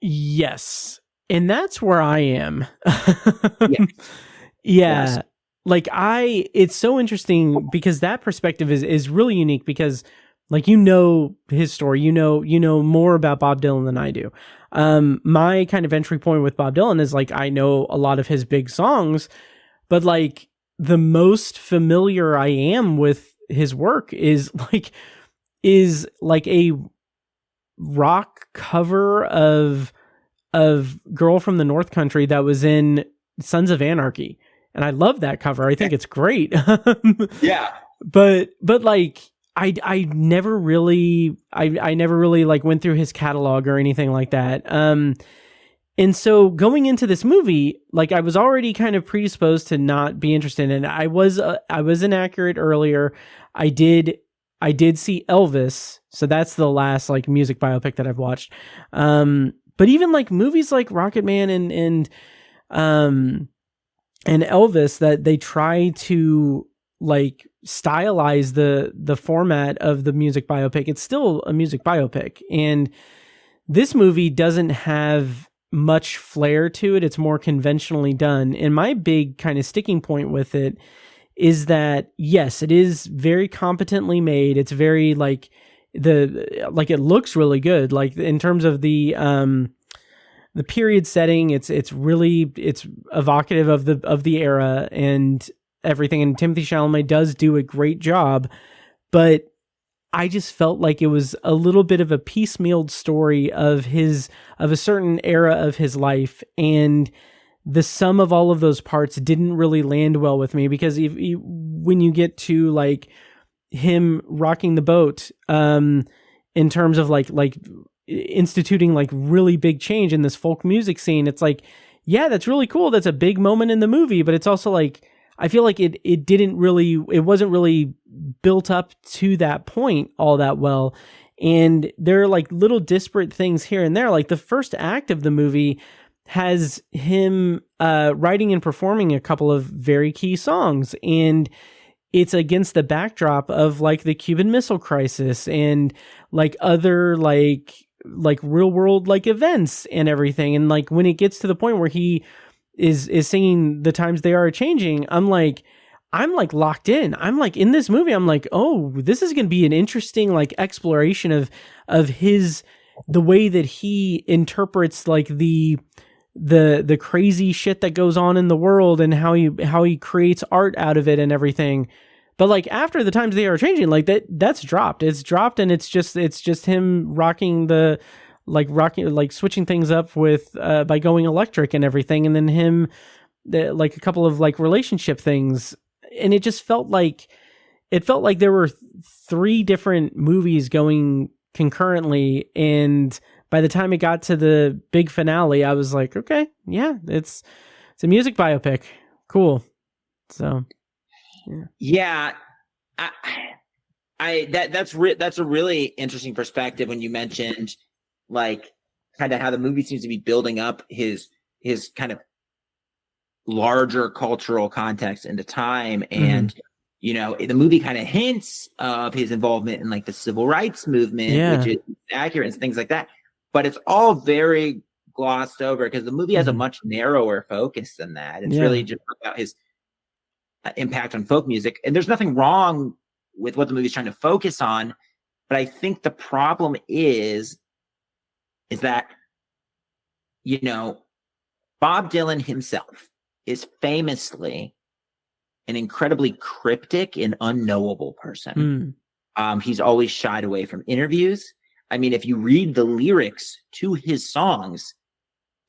Yes. And that's where I am. Yeah. Yes. Like it's so interesting because that perspective is really unique because like, his story, you know more about Bob Dylan than I do. My kind of entry point with Bob Dylan is like, I know a lot of his big songs, but like the most familiar I am with his work is like a rock cover of Girl from the North Country that was in Sons of Anarchy. And I love that cover. I think it's great. Yeah. But like, I never really like went through his catalog or anything like that. And so going into this movie, like I was already kind of predisposed to not be interested in it. I was inaccurate earlier. I did see Elvis. So that's the last like music biopic that I've watched. But even like movies like Rocket Man and Elvis, that they try to like stylize the format of the music biopic, it's still a music biopic. And this movie doesn't have much flair to it. It's more conventionally done. And my big kind of sticking point with it is that, yes, it is very competently made. It's very like it looks really good. Like in terms of the period setting, it's evocative of the era and everything. And Timothée Chalamet does do a great job, but I just felt like it was a little bit of a piecemealed story of a certain era of his life, and the sum of all of those parts didn't really land well with me, because when you get to like him rocking the boat, in terms of like instituting like really big change in this folk music scene, it's like, yeah, that's really cool. That's a big moment in the movie, but it's also like, I feel like it wasn't really built up to that point all that well. And there are like little disparate things here and there. Like the first act of the movie has him writing and performing a couple of very key songs. And it's against the backdrop of like the Cuban Missile Crisis and like other like real world like events and everything. And like when it gets to the point where he is singing The Times They Are Changing, I'm like locked in. I'm like in this movie, I'm like, oh, this is going to be an interesting like exploration of the way that he interprets like the crazy shit that goes on in the world and how he creates art out of it and everything. But like after The Times They Are Changing, like that's dropped. It's dropped, and it's just him rocking switching things up with by going electric and everything, and then him like a couple of like relationship things, and it just felt like there were three different movies going concurrently. And by the time it got to the big finale, I was like, okay, yeah, it's a music biopic, cool. So yeah, that's a really interesting perspective when you mentioned like kind of how the movie seems to be building up his kind of larger cultural context into time. And you know, the movie kind of hints of his involvement in like the civil rights movement, which is accurate and things like that, but it's all very glossed over because the movie has a much narrower focus than that. It's really just about his impact on folk music, and there's nothing wrong with what the movie's trying to focus on, but I think the problem is that, you know, Bob Dylan himself is famously an incredibly cryptic and unknowable person. He's always shied away from interviews. I mean, if you read the lyrics to his songs,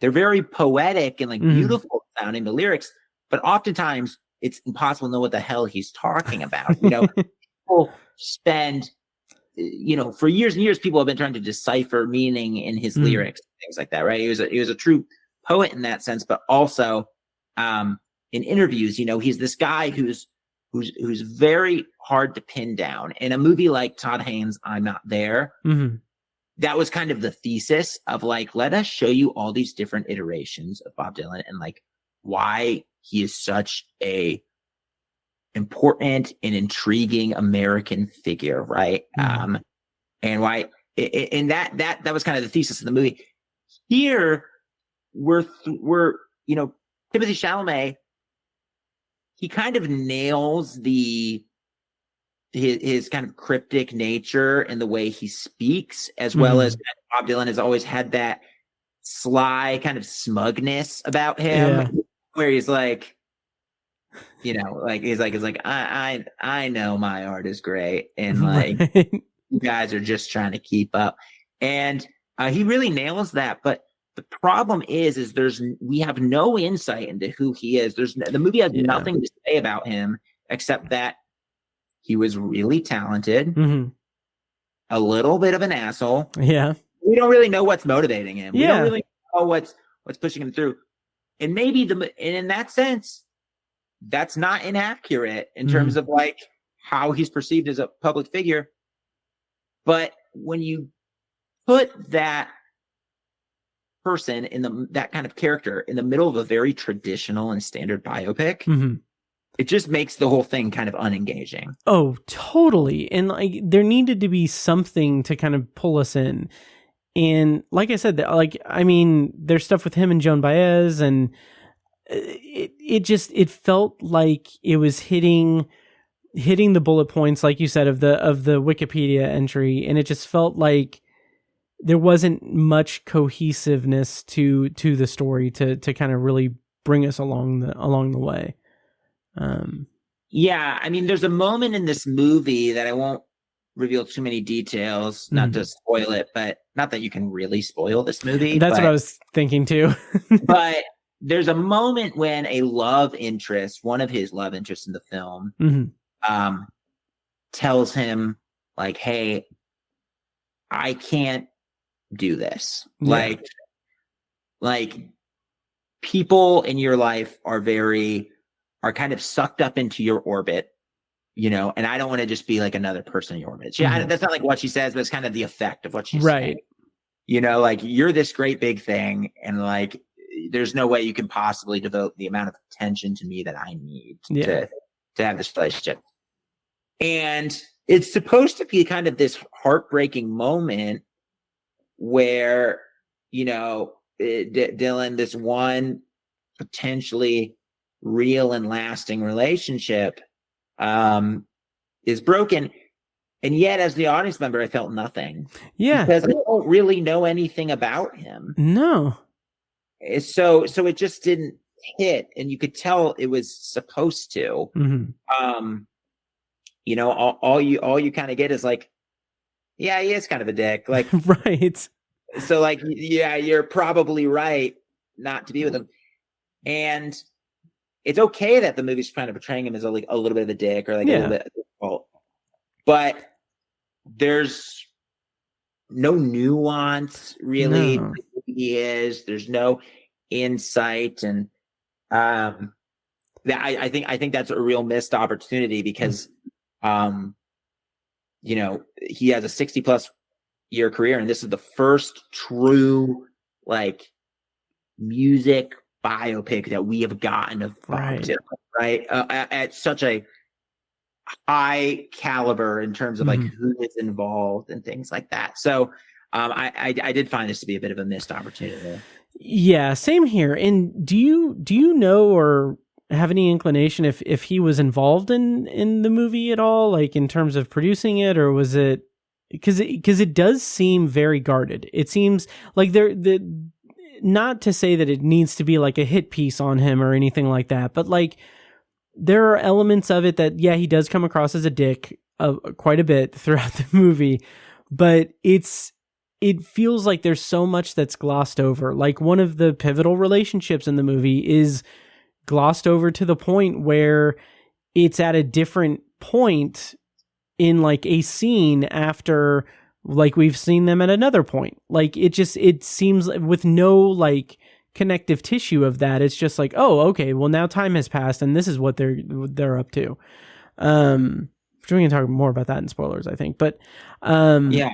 they're very poetic and like beautiful sounding, the lyrics, but oftentimes it's impossible to know what the hell he's talking about. You know, people spend, you know, for years and years, people have been trying to decipher meaning in his lyrics, things like that, right? He was a true poet in that sense, but also in interviews, you know, he's this guy who's very hard to pin down. In a movie like Todd Haynes' I'm Not There, that was kind of the thesis of like, let us show you all these different iterations of Bob Dylan and like why he is such a important and intriguing American figure, right? And why, and that was kind of the thesis of the movie. Here, we're you know, Timothée Chalamet, he kind of nails his kind of cryptic nature and the way he speaks, as well as Bob Dylan has always had that sly kind of smugness about him, where he's like, you know, like he's like I know my art is great, and like you guys are just trying to keep up, and he really nails that. But the problem is we have no insight into who he is. The movie has nothing to say about him except that he was really talented, a little bit of an asshole. Yeah. We don't really know what's motivating him. We don't really know what's pushing him through. And maybe and in that sense, that's not inaccurate in terms of like how he's perceived as a public figure. But when you put that person that kind of character in the middle of a very traditional and standard biopic, it just makes the whole thing kind of unengaging. Oh, totally. And like there needed to be something to kind of pull us in. And like I said, like, I mean, there's stuff with him and Joan Baez, and it felt like it was hitting the bullet points, like you said, of the Wikipedia entry. And it just felt like there wasn't much cohesiveness to the story to kind of really bring us along the way. Yeah, I mean, there's a moment in this movie that I won't reveal too many details, not to spoil it, but not that you can really spoil this movie. That's what I was thinking too. But there's a moment when one of his love interests in the film, tells him like, "Hey, I can't do this. Yeah. Like people in your life are kind of sucked up into your orbit, you know, and I don't want to just be like another person in your orbit." That's not like what she says, but it's kind of the effect of what she's saying. You know, like you're this great big thing, and like there's no way you can possibly devote the amount of attention to me that I need to have this relationship. And it's supposed to be kind of this heartbreaking moment where, you know, Dylan, this one potentially real and lasting relationship is broken. And yet, as the audience member, I felt nothing. Yeah. Because I don't really know anything about him. No. So it just didn't hit. And you could tell it was supposed to. You know, all you kind of get is like, yeah, he is kind of a dick. Like, right. So like, yeah, you're probably right not to be with him. And it's okay that the movie's kind of portraying him as a little bit of a dick or like a little bit difficult, but there's no nuance really. No. He is. There's no insight, and I think that's a real missed opportunity because, you know, he has a 60+ year career, and this is the first true like music biopic that we have gotten of Bob Dylan, right? At such a high caliber in terms of like who is involved and things like that. So I did find this to be a bit of a missed opportunity. Yeah, same here. And do you know or have any inclination if he was involved in the movie at all, like in terms of producing it, or was it because it does seem very guarded. It seems like not to say that it needs to be like a hit piece on him or anything like that, but like there are elements of it that, yeah, he does come across as a dick quite a bit throughout the movie, but it feels like there's so much that's glossed over. Like one of the pivotal relationships in the movie is glossed over to the point where it's at a different point in like a scene after like we've seen them at another point. Like it seems with no like connective tissue of that. It's just like, oh, okay, well now time has passed and this is what they're up to. We can talk more about that in spoilers, I think. But yeah,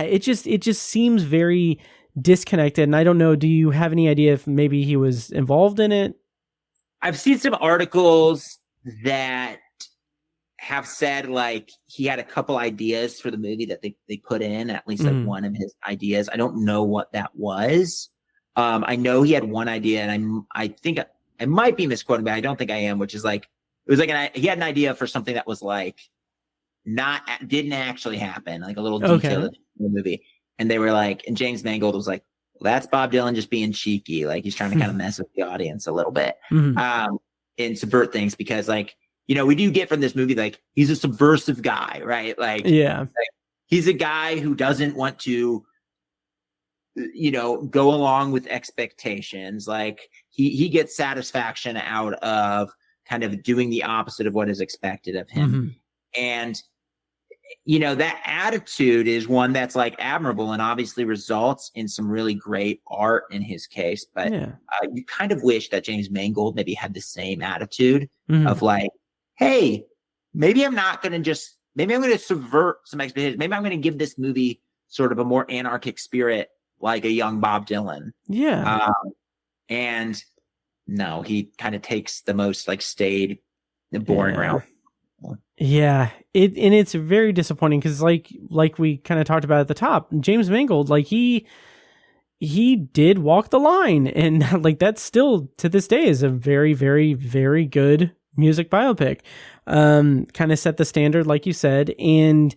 it just seems very disconnected. And I don't know, do you have any idea if maybe he was involved in it? I've seen some articles that have said like he had a couple ideas for the movie that they put in, at least like one of his ideas. I don't know what that was. I know he had one idea, and I think I might be misquoting, but I don't think I am, which is like, it was like he had an idea for something that was like didn't actually happen, like a little detail in the movie. And they were like, and James Mangold was like, well, that's Bob Dylan just being cheeky. Like he's trying to kind of mess with the audience a little bit, and subvert things because like, you know, we do get from this movie, like he's a subversive guy, right? Like, like, he's a guy who doesn't want to, you know, go along with expectations. Like he gets satisfaction out of kind of doing the opposite of what is expected of him. And, you know, that attitude is one that's like admirable and obviously results in some really great art in his case. But you kind of wish that James Mangold maybe had the same attitude of like, hey, maybe I'm not going to maybe I'm going to subvert some expectations. Maybe I'm going to give this movie sort of a more anarchic spirit, like a young Bob Dylan. And no, he kind of takes the most like staid and boring route. It's very disappointing because like we kind of talked about at the top, James Mangold, like he did walk the line, and like that's still to this day is a very, very, very good music biopic. Kind of set the standard, like you said, and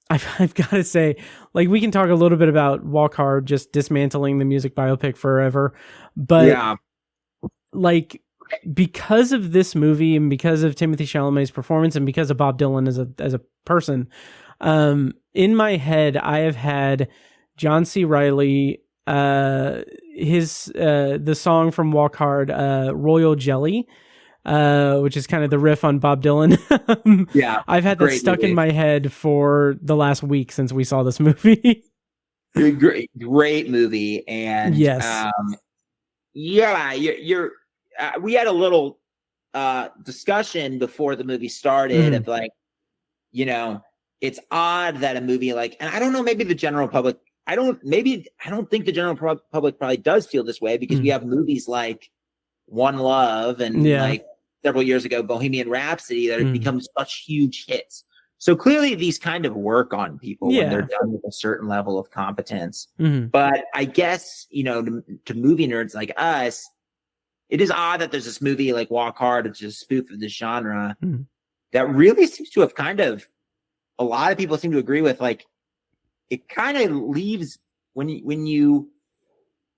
I've got to say, like, we can talk a little bit about Walk Hard just dismantling the music biopic forever, but like, because of this movie and because of Timothée Chalamet's performance and because of Bob Dylan as a person, in my head, I have had John C. Reilly, the song from Walk Hard, Royal Jelly, which is kind of the riff on Bob Dylan. I've had that stuck in my head for the last week since we saw this movie. Great movie. And you're we had a little discussion before the movie started of like, you know, it's odd that a movie like, and I don't know, maybe the general public, I don't think the general public probably does feel this way because we have movies like One Love and like several years ago, Bohemian Rhapsody, that have become such huge hits. So clearly these kind of work on people when they're done with a certain level of competence. But I guess, you know, to movie nerds like us, it is odd that there's this movie like Walk Hard, which is a spoof of this genre, that really seems to have kind of, a lot of people seem to agree with, like, it kind of leaves, when you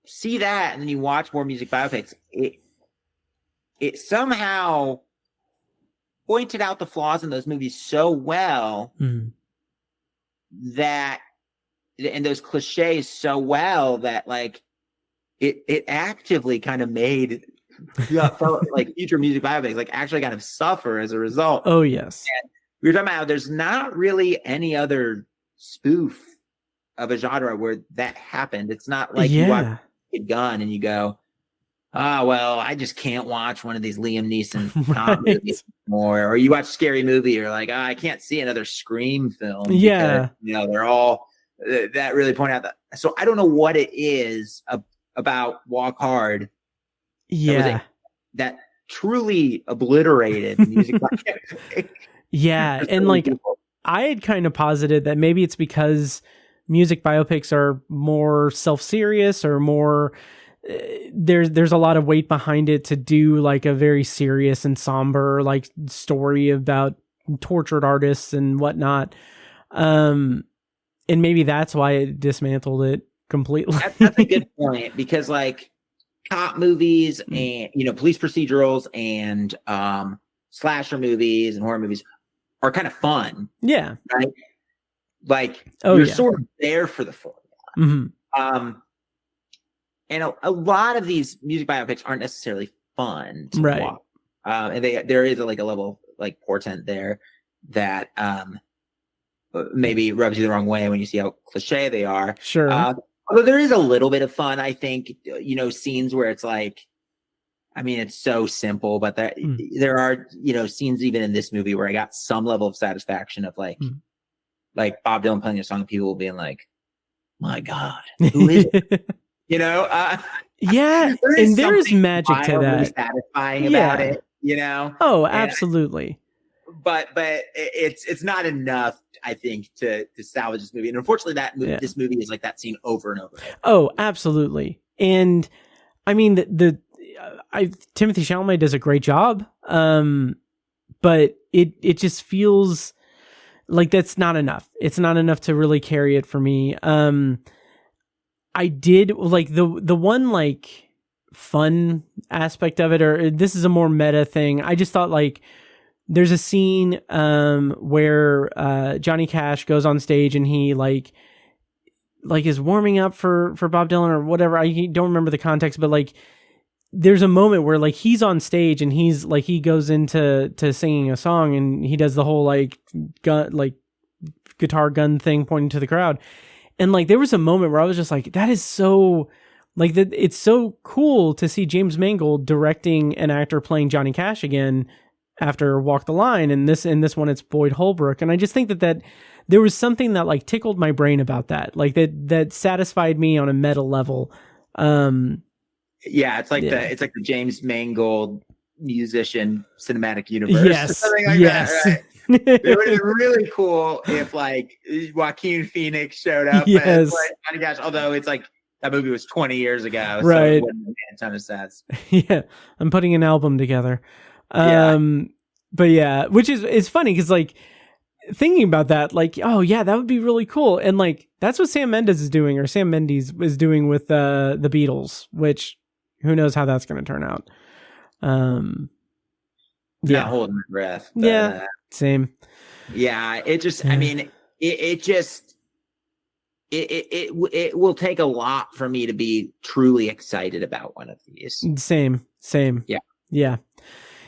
see that and then you watch more music biopics, it somehow pointed out the flaws in those movies so well that, and those cliches so well that, like, it actively kind of made like future music biopics like actually kind of suffer as a result. Oh yes. And we were talking about how there's not really any other spoof of a genre where that happened. It's not like you watch a gun and you go, oh, well, I just can't watch one of these Liam Neeson cop movies anymore. Or you watch Scary Movie, you're like, oh, I can't see another Scream film. Because, you know, they're all, that really point out that. So I don't know what it is about Walk Hard that truly obliterated music. And like I had kind of posited that maybe it's because music biopics are more self-serious or more there's a lot of weight behind it to do like a very serious and somber like story about tortured artists and whatnot, and maybe that's why it dismantled it completely. That's a good point, because like cop movies and, police procedurals and slasher movies and horror movies are kind of fun. Yeah. Right? Like, you're sort of there for the formula. Mm-hmm. And a lot of these music biopics aren't necessarily fun to right. watch. And there is a level of like portent there that maybe rubs you the wrong way when you see how cliche they are. Sure. Although there is a little bit of fun, I think, scenes where it's like, I mean, it's so simple, but there are, scenes even in this movie where I got some level of satisfaction of like Bob Dylan playing a song, people being like, my God, who is it? Yeah. And there's magic to that. Satisfying about it, Oh, absolutely. But it's not enough, I think, to salvage this movie. And unfortunately, this movie is like that scene over and over. Oh, absolutely. And I mean, Timothée Chalamet does a great job. But it just feels like that's not enough. It's not enough to really carry it for me. I did like the one like fun aspect of it, or this is a more meta thing. I just thought like there's a scene where Johnny Cash goes on stage and he like is warming up for Bob Dylan or whatever. I don't remember the context, but like there's a moment where like he's on stage and he's like he goes into singing a song and he does the whole like guitar gun thing pointing to the crowd. And like there was a moment where I was just like, that is so like that. It's so cool to see James Mangold directing an actor playing Johnny Cash again after Walk the Line. And this one, it's Boyd Holbrook. And I just think that there was something that like tickled my brain about that, like that satisfied me on a meta level. It's like the James Mangold musician cinematic universe. Yes. Something like that, right? It would be really cool if like Joaquin Phoenix showed up. Yes. Johnny Cash, although it's like that movie was 20 years ago, right? So it wouldn't make a ton of sense. Yeah, I'm putting an album together. But yeah, which is funny because like thinking about that, like, oh yeah, that would be really cool, and like that's what Sam Mendes is doing with the Beatles, which who knows how that's going to turn out. Not holding my breath. But, same. Yeah, it just. I mean, it will take a lot for me to be truly excited about one of these. Same. Yeah.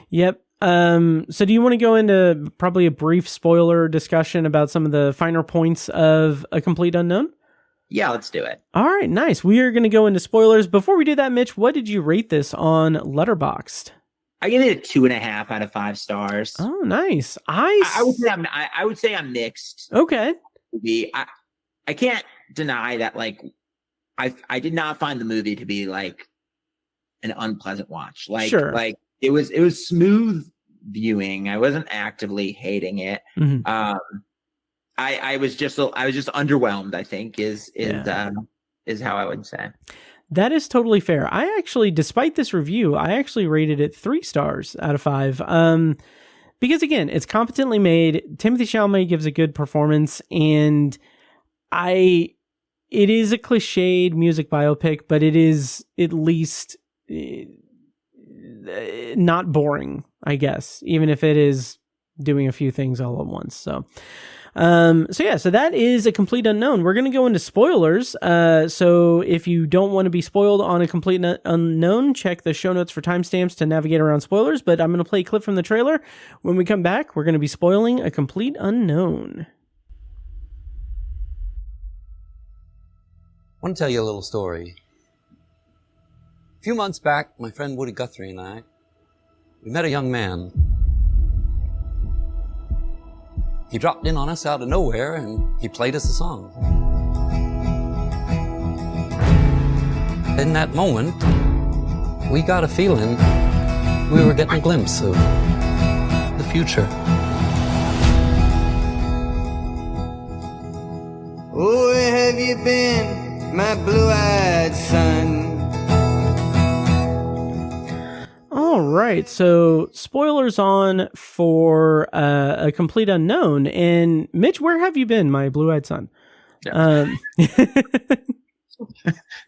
Yep. So do you want to go into probably a brief spoiler discussion about some of the finer points of A Complete Unknown? Yeah, let's do it. All right, nice. We are going to go into spoilers. Before we do that, Mitch, what did you rate this on Letterboxd? I give it a 2.5 out of 5 stars. Oh, nice. I would say I'm mixed. Okay. I can't deny that like I did not find the movie to be like an unpleasant watch. Like sure. Like it was smooth viewing. I wasn't actively hating it. Mm-hmm. I was just underwhelmed, I think is how I would say. That is totally fair. I actually, despite this review, I actually rated it 3 stars out of 5. Because again, it's competently made. Timothée Chalamet gives a good performance, and it is a cliched music biopic, but it is at least not boring, I guess, even if it is doing a few things all at once. So that is A Complete Unknown. We're going to go into spoilers. So if you don't want to be spoiled on A Complete Unknown, check the show notes for timestamps to navigate around spoilers. But I'm going to play a clip from the trailer. When we come back, we're going to be spoiling A Complete Unknown. I want to tell you a little story. A few months back, my friend Woody Guthrie and I, we met a young man. He dropped in on us out of nowhere and he played us a song. In that moment, we got a feeling we were getting a glimpse of the future. Oh, where have you been, my blue-eyed son? All right, so spoilers on for A Complete Unknown. And Mitch, where have you been, my blue-eyed son? Yeah.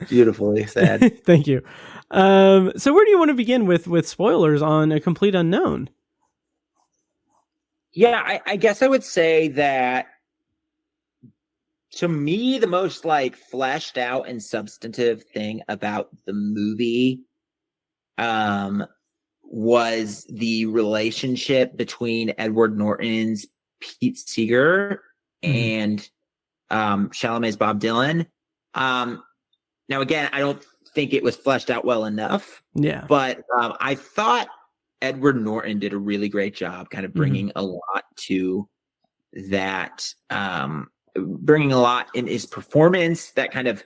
Beautifully said. Thank you. So where do you want to begin with spoilers on A Complete Unknown? Yeah, I guess I would say that to me, the most like fleshed out and substantive thing about the movie was the relationship between Edward Norton's Pete Seeger and Chalamet's Bob Dylan. Now, again, I don't think it was fleshed out well enough. Yeah. But I thought Edward Norton did a really great job kind of bringing a lot to that, bringing a lot in his performance that kind of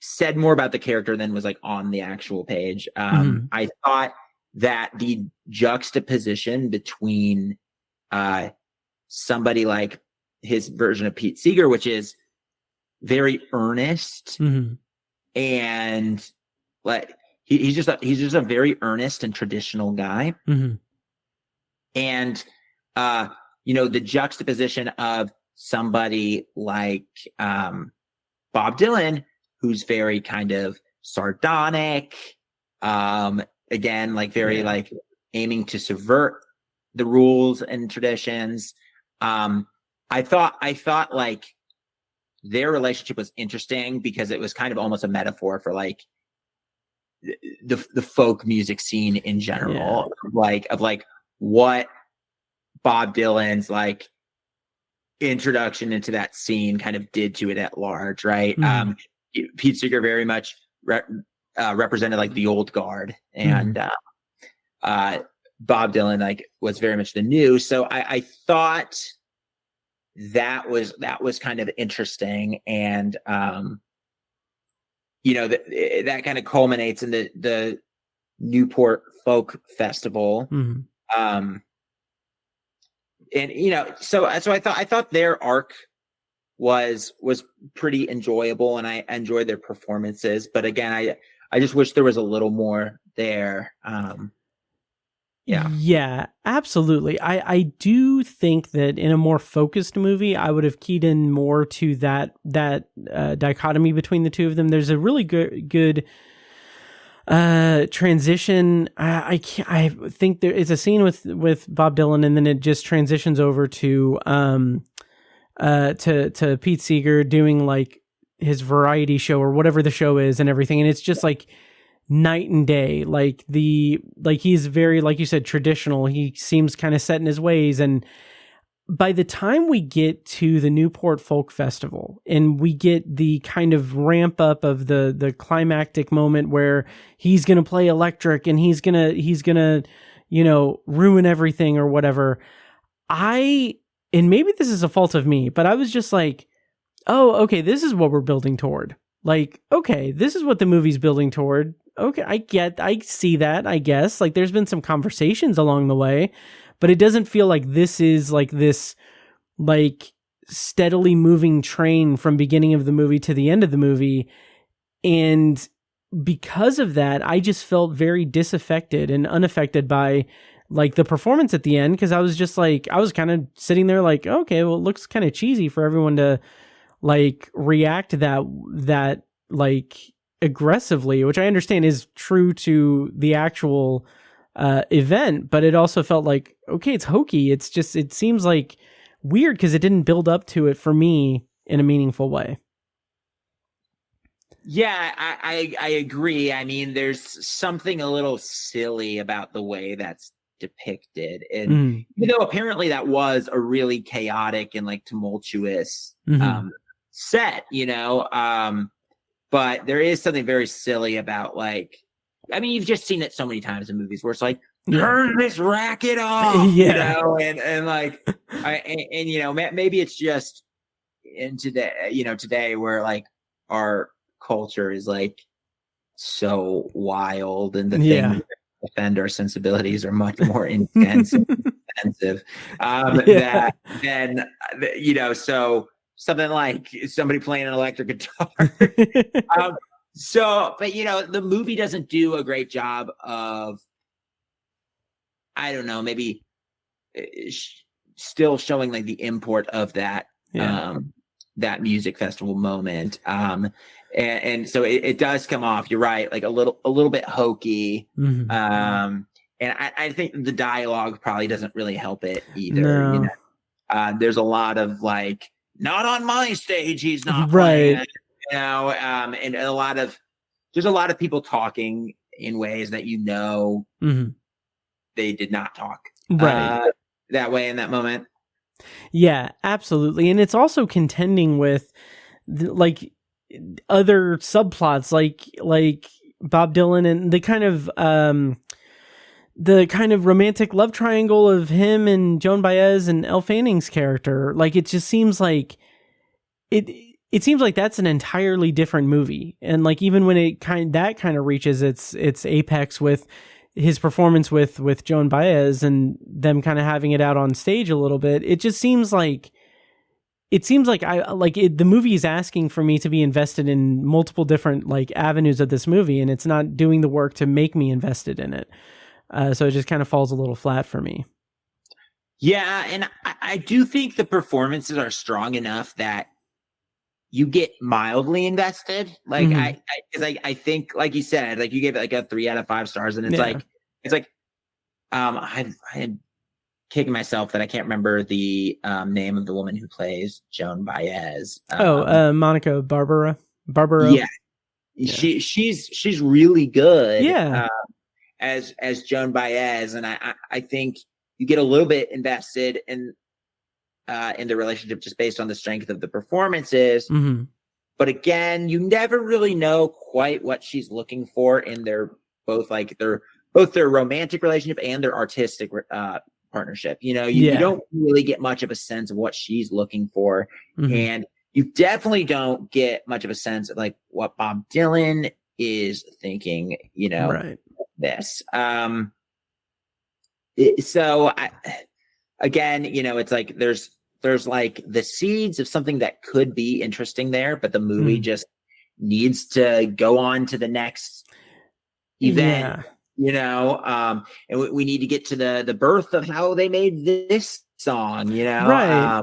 said more about the character than was like on the actual page. I thought that the juxtaposition between somebody like his version of Pete Seeger, which is very earnest and like he's just a very earnest and traditional guy. And the juxtaposition of somebody like Bob Dylan, who's very kind of sardonic, again, like very like aiming to subvert the rules and traditions. I thought like their relationship was interesting because it was kind of almost a metaphor for like the folk music scene in general, of what Bob Dylan's like introduction into that scene kind of did to it at large, right? Pete Seeger very much represented like the old guard, and Bob Dylan like was very much the new. So I thought that was kind of interesting, and that kind of culminates in the Newport Folk Festival. So I thought their arc was pretty enjoyable, and I enjoyed their performances. But again, I just wish there was a little more there. Yeah, absolutely. I do think that in a more focused movie, I would have keyed in more to that dichotomy between the two of them. There's a really good transition. I think there is a scene with Bob Dylan, and then it just transitions over to Pete Seeger doing like his variety show or whatever the show is and everything, and it's just like night and day. Like he's very, like you said, traditional. He seems kind of set in his ways, and by the time we get to the Newport Folk Festival and we get the kind of ramp up of the climactic moment where he's going to play electric and he's going to, ruin everything or whatever. And maybe this is a fault of me, but I was just like, oh, okay, this is what we're building toward. Like, okay, this is what the movie's building toward. Okay, I see that, I guess. Like, there's been some conversations along the way, but it doesn't feel like this is like this, like, steadily moving train from beginning of the movie to the end of the movie. And because of that, I just felt very disaffected and unaffected by like the performance at the end. Cause I was just like, I was kind of sitting there like, okay, well, it looks kind of cheesy for everyone to like react to that like aggressively, which I understand is true to the actual event, but it also felt like, okay, it's hokey. It's just, it seems like weird because it didn't build up to it for me in a meaningful way. Yeah, I agree. I mean, there's something a little silly about the way that's depicted. And even though apparently that was a really chaotic and like tumultuous set, but there is something very silly about like, I mean, you've just seen it so many times in movies where it's like, turn this racket off, and like, maybe it's just in today where like our culture is like so wild and the things that offend our sensibilities are much more intense and offensive that then, so something like somebody playing an electric guitar. But the movie doesn't do a great job of, I don't know, maybe still showing like the import of that, that music festival moment. and so it does come off. You're right, like a little bit hokey. Mm-hmm. And I think the dialogue probably doesn't really help it either. No. You know, there's a lot of like, not on my stage, he's not right. playing, you know, and there's a lot of people talking in ways that mm-hmm. they did not talk that way in that moment. Yeah, absolutely. And it's also contending with like other subplots, like Bob Dylan and the kind of romantic love triangle of him and Joan Baez and Elle Fanning's character. Like, it just seems like it seems like that's an entirely different movie. And like, even when that kind of reaches its apex with his performance with Joan Baez and them kind of having it out on stage a little bit, it just seems like the movie is asking for me to be invested in multiple different like avenues of this movie, and it's not doing the work to make me invested in it. So it just kind of falls a little flat for me. Yeah, and I do think the performances are strong enough that you get mildly invested. Like Mm-hmm. I think, like you said, like you gave it like a 3 out of 5 stars, and it's like I'm kicking myself that I can't remember the name of the woman who plays Joan Baez. Monica Barbaro. Yeah. She's really good. Yeah. As Joan Baez, and I think you get a little bit invested in the relationship just based on the strength of the performances. Mm-hmm. But again, you never really know quite what she's looking for in both their romantic relationship and their artistic partnership. You know, you don't really get much of a sense of what she's looking for, mm-hmm. and you definitely don't get much of a sense of like what Bob Dylan is thinking. You know, right. This. Again, you know, it's like there's like the seeds of something that could be interesting there, but the movie just needs to go on to the next event, you know, and we need to get to the birth of how they made this song, you know, right.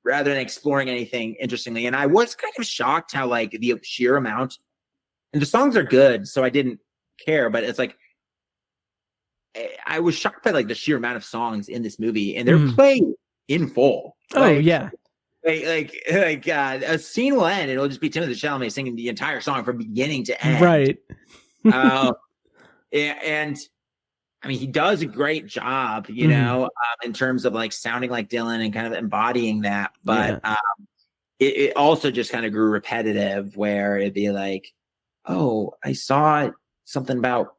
Rather than exploring anything interestingly. And I was kind of shocked how like the sheer amount, and the songs are good, so I didn't care, but it's like, I was shocked by like the sheer amount of songs in this movie, and they're played in full. Like, yeah. Like a scene will end, and it'll just be Timothée Chalamet singing the entire song from beginning to end. Right. And I mean, he does a great job, you know, in terms of like sounding like Dylan and kind of embodying that. But it also just kind of grew repetitive, where it'd be like, oh, I saw something about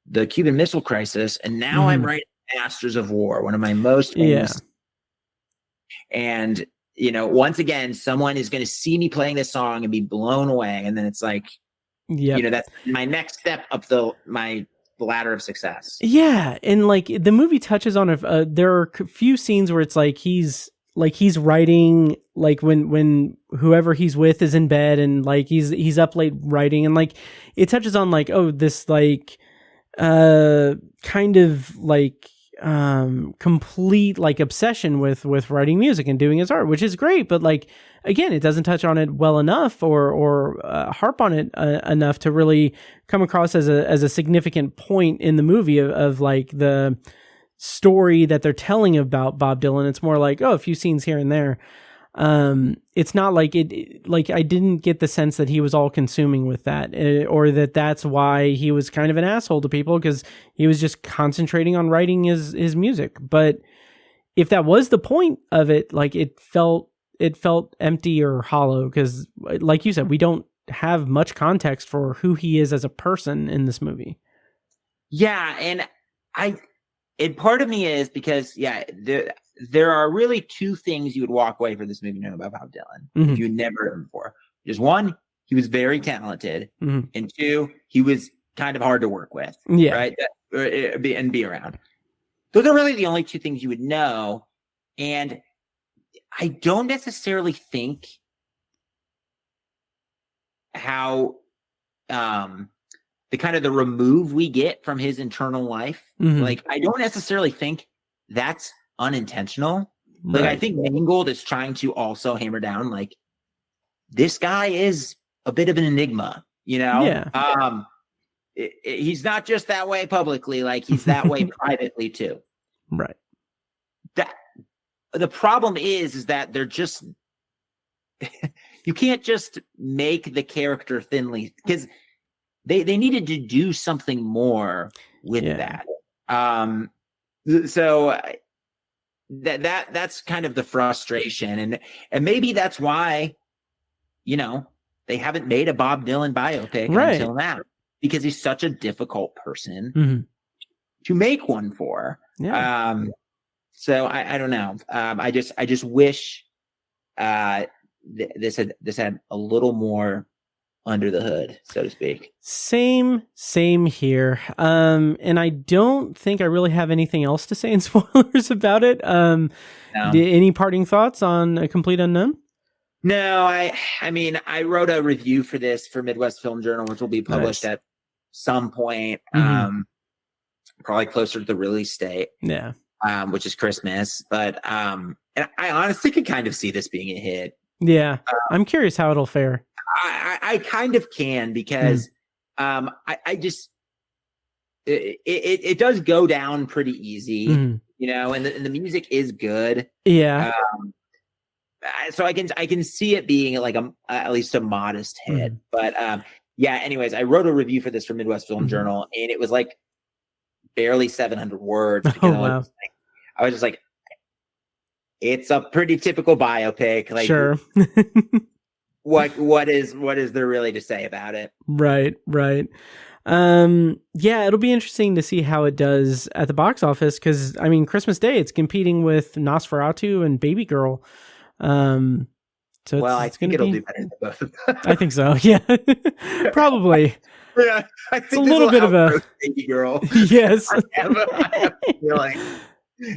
the Cuban Missile Crisis, and now I'm writing Masters of War, one of my most famous. And, you know, once again, someone is going to see me playing this song and be blown away. And then it's like, you know, that's my next step up my ladder of success. Yeah. And like the movie touches on there are a few scenes where it's like he's writing, like when whoever he's with is in bed, and like he's up late writing, and like it touches on like, oh, this like kind of like complete like obsession with writing music and doing his art, which is great, but like again, it doesn't touch on it well enough or harp on it enough to really come across as a significant point in the movie of like the story that they're telling about Bob Dylan. It's more like, oh, a few scenes here and there. It's not like like I didn't get the sense that he was all consuming with that, or that's why he was kind of an asshole to people, because he was just concentrating on writing his music. But if that was the point of it, like it felt empty or hollow, because like you said, we don't have much context for who he is as a person in this movie. Yeah. And part of me is because, there are really two things you would walk away from this movie knowing about Bob Dylan if you had never heard him before. Just one, he was very talented, and two, he was kind of hard to work with, right? And be around. Those are really the only two things you would know. And I don't necessarily think how the kind of the remove we get from his internal life, like I don't necessarily think that's unintentional. Like I think Mangold is trying to also hammer down like this guy is a bit of an enigma, you know? Yeah. He's not just that way publicly, like he's that way privately too. Right. That the problem is that they're just you can't just make the character thinly, because they needed to do something more with that. So that's kind of the frustration, and maybe that's why, you know, they haven't made a Bob Dylan biopic until now, because he's such a difficult person to make one for. Yeah. So I don't know. I just wish this had a little more under the hood, so to speak. Same here. And I don't think I really have anything else to say in spoilers about it. No. Any parting thoughts on A Complete Unknown? No, I mean, I wrote a review for this for Midwest Film Journal, which will be published at some point, probably closer to the release date. Yeah. Which is Christmas. But and I honestly could kind of see this being a hit. Yeah. I'm curious how it'll fare. I kind of can, because I just it does go down pretty easy, you know, and the music is good. Yeah. So I can see it being like at least a modest hit. But yeah, anyways, I wrote a review for this for Midwest Film Journal, and it was like barely 700 words. Oh, wow. I was just like, it's a pretty typical biopic. Like, sure. What is there really to say about it? Right. Yeah, it'll be interesting to see how it does at the box office, because I mean, Christmas Day, it's competing with Nosferatu and Baby Girl. So I think it'll do better than both of them. I think so. Yeah, probably. Yeah, I think it's a little bit of a Baby Girl. Yes, I have a feeling.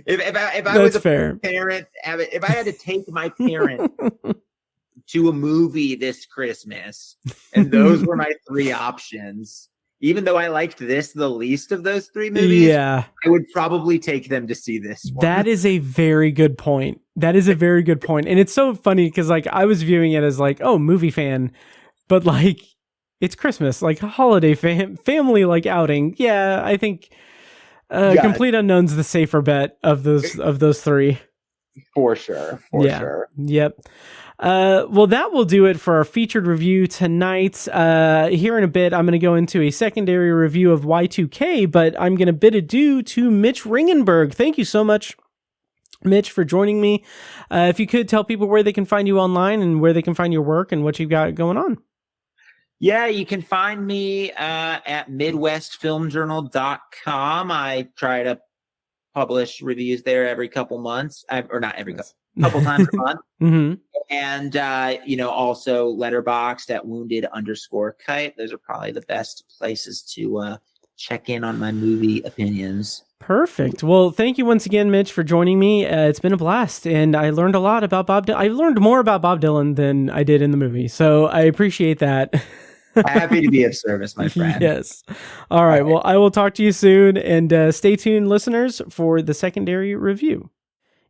If I was a parent, if I had to take my parent to a movie this Christmas, and those were my three options, even though I liked this the least of those three movies, I would probably take them to see this one. That is a very good point. And it's so funny, because like I was viewing it as like, oh, movie fan, but like it's Christmas, like holiday family like outing. Yeah, I think Complete Unknown's the safer bet of those three. For sure. Sure. Yep. Well, that will do it for our featured review tonight. Here in a bit, I'm going to go into a secondary review of Y2K, but I'm going to bid adieu to Mitch Ringenberg. Thank you so much, Mitch, for joining me. If you could tell people where they can find you online and where they can find your work and what you've got going on. Yeah, you can find me at MidwestFilmJournal.com. I try to publish reviews there every couple months, or not every couple times a month. And, also letterboxed at wounded_kite. Those are probably the best places to check in on my movie opinions. Perfect. Well, thank you once again, Mitch, for joining me. It's been a blast, and I learned a lot about Bob Dylan. I learned more about Bob Dylan than I did in the movie, so I appreciate that. Happy to be of service, my friend. Yes. All right. Well, I will talk to you soon, and stay tuned, listeners, for the secondary review.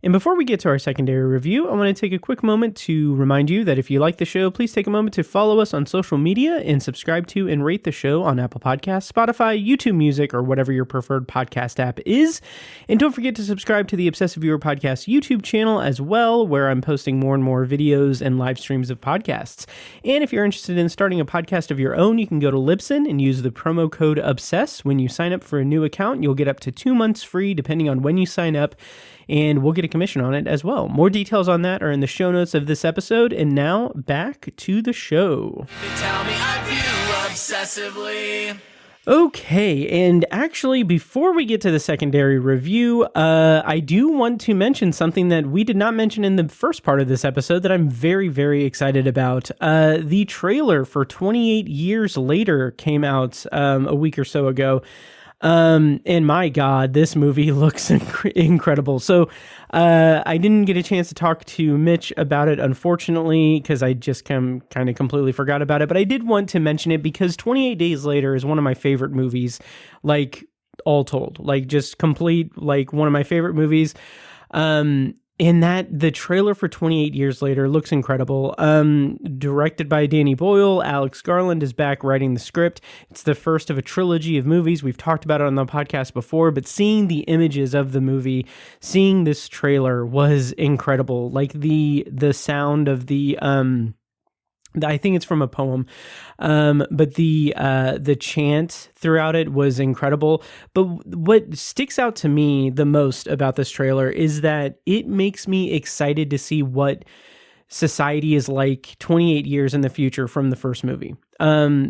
And before we get to our secondary review, I want to take a quick moment to remind you that if you like the show, please take a moment to follow us on social media and subscribe to and rate the show on Apple Podcasts, Spotify, YouTube Music, or whatever your preferred podcast app is. And don't forget to subscribe to the Obsessive Viewer Podcast YouTube channel as well, where I'm posting more and more videos and live streams of podcasts. And if you're interested in starting a podcast of your own, you can go to Libsyn and use the promo code OBSESS. When you sign up for a new account, you'll get up to 2 months free, depending on when you sign up, and we'll get a commission on it as well. More details on that are in the show notes of this episode. And now back to the show. They tell me I view obsessively. Okay, and actually, before we get to the secondary review, I do want to mention something that we did not mention in the first part of this episode that I'm very, very excited about. The trailer for 28 Years Later came out a week or so ago. And my God, this movie looks incredible. So, I didn't get a chance to talk to Mitch about it, unfortunately, because I just kind of completely forgot about it. But I did want to mention it because 28 Days Later is one of my favorite movies, like all told, like just complete, like one of my favorite movies. the trailer for 28 Years Later looks incredible. Directed by Danny Boyle, Alex Garland is back writing the script. It's the first of a trilogy of movies. We've talked about it on the podcast before, but seeing the images of the movie, seeing this trailer was incredible. Like the sound of the I think it's from a poem, but the chant throughout it was incredible. But what sticks out to me the most about this trailer is that it makes me excited to see what society is like 28 years in the future from the first movie,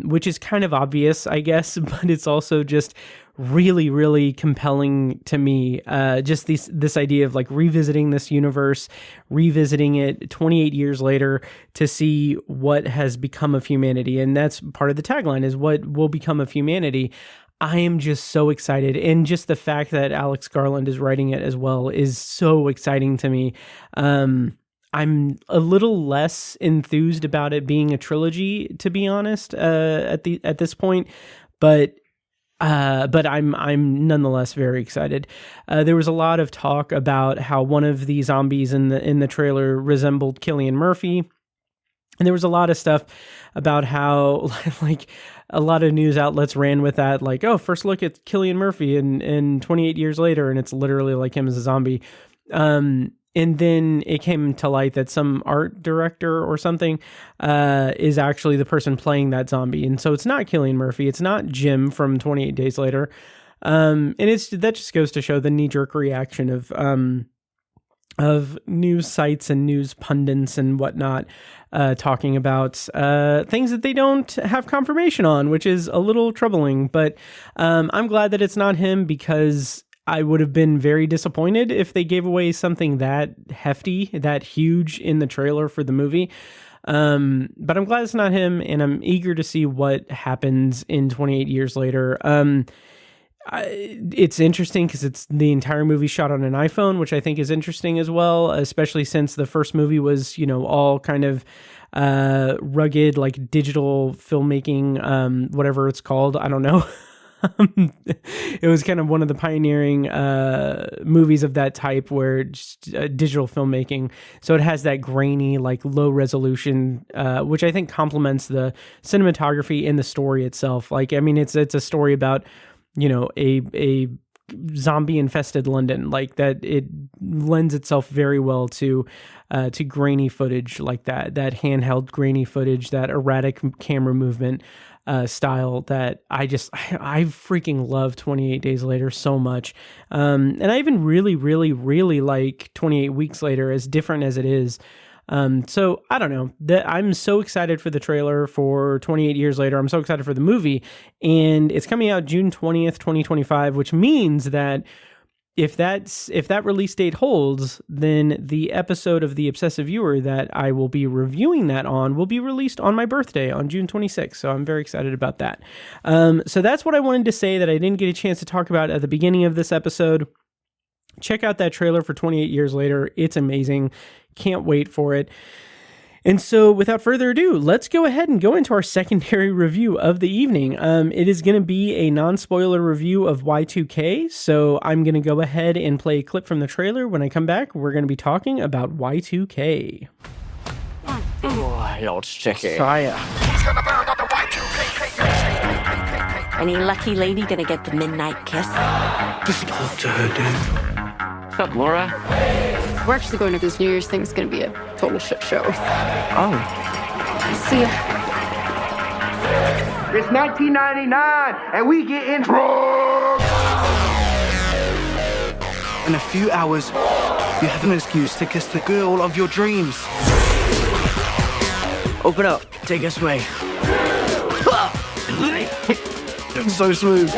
which is kind of obvious, I guess, but it's also just really, really compelling to me. Just this idea of like revisiting this universe, revisiting it 28 years later to see what has become of humanity. And that's part of the tagline, is what will become of humanity. I am just so excited. And just the fact that Alex Garland is writing it as well is so exciting to me. I'm a little less enthused about it being a trilogy, to be honest, at this point, but I'm nonetheless very excited. There was a lot of talk about how one of the zombies in the trailer resembled Cillian Murphy, and there was a lot of stuff about how like a lot of news outlets ran with that, like, oh, first look at Cillian Murphy in 28 Years Later, and it's literally like him as a zombie. And then it came to light that some art director or something is actually the person playing that zombie. And so it's not Cillian Murphy. It's not Jim from 28 Days Later. And that just goes to show the knee-jerk reaction of news sites and news pundits and whatnot talking about things that they don't have confirmation on, which is a little troubling. But I'm glad that it's not him, because I would have been very disappointed if they gave away something that hefty, that huge in the trailer for the movie. But I'm glad it's not him, and I'm eager to see what happens in 28 Years Later. It's interesting because it's the entire movie shot on an iPhone, which I think is interesting as well, especially since the first movie was, all kind of rugged, like digital filmmaking, whatever it's called. I don't know. It was kind of one of the pioneering movies of that type, where just digital filmmaking. So it has that grainy, like low resolution, which I think complements the cinematography and the story itself. Like, I mean, it's a story about, a zombie infested London, like that. It lends itself very well to grainy footage like that handheld grainy footage, that erratic camera movement style that I freaking love 28 Days Later so much. And I even really, really, really like 28 Weeks Later, as different as it is. So I don't know, I'm so excited for the trailer for 28 Years Later. I'm so excited for the movie, and it's coming out June 20th, 2025, which means that if that release date holds, then the episode of The Obsessive Viewer that I will be reviewing that on will be released on my birthday on June 26th. So I'm very excited about that. So that's what I wanted to say that I didn't get a chance to talk about at the beginning of this episode. Check out that trailer for 28 Years Later. It's amazing. Can't wait for it. And so without further ado, let's go ahead and go into our secondary review of the evening. It is going to be a non-spoiler review of Y2K. So I'm going to go ahead and play a clip from the trailer. When I come back, we're going to be talking about Y2K. Wild chicken. Fire. Any lucky lady gonna get the midnight kiss? Just talk to her, dude. What's up, Laura? We're actually going to this New Year's thing. It's going to be a total shit show. Oh. See ya. It's 1999, and we getting drunk. In a few hours, you have an excuse to kiss the girl of your dreams. Open up. Take us away. So smooth.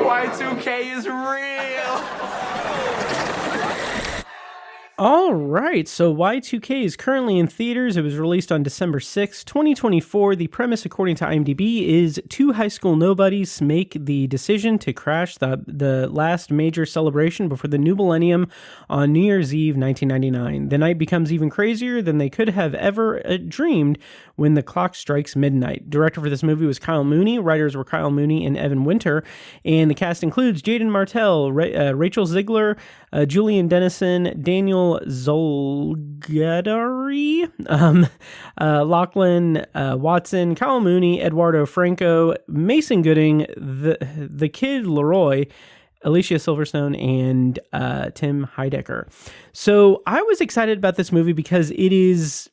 Y2K is real. All right, so Y2K is currently in theaters. It was released on December 6, 2024. The premise, according to IMDb, is two high school nobodies make the decision to crash the last major celebration before the new millennium on New Year's Eve, 1999. The night becomes even crazier than they could have ever dreamed when the clock strikes midnight. Director for this movie was Kyle Mooney. Writers were Kyle Mooney and Evan Winter. And the cast includes Jaden Martell, Rachel Ziegler, Julian Dennison, Daniel Zolgadari, Lachlan Watson, Kyle Mooney, Eduardo Franco, Mason Gooding, the Kid Leroy, Alicia Silverstone, and Tim Heidecker. So I was excited about this movie because it is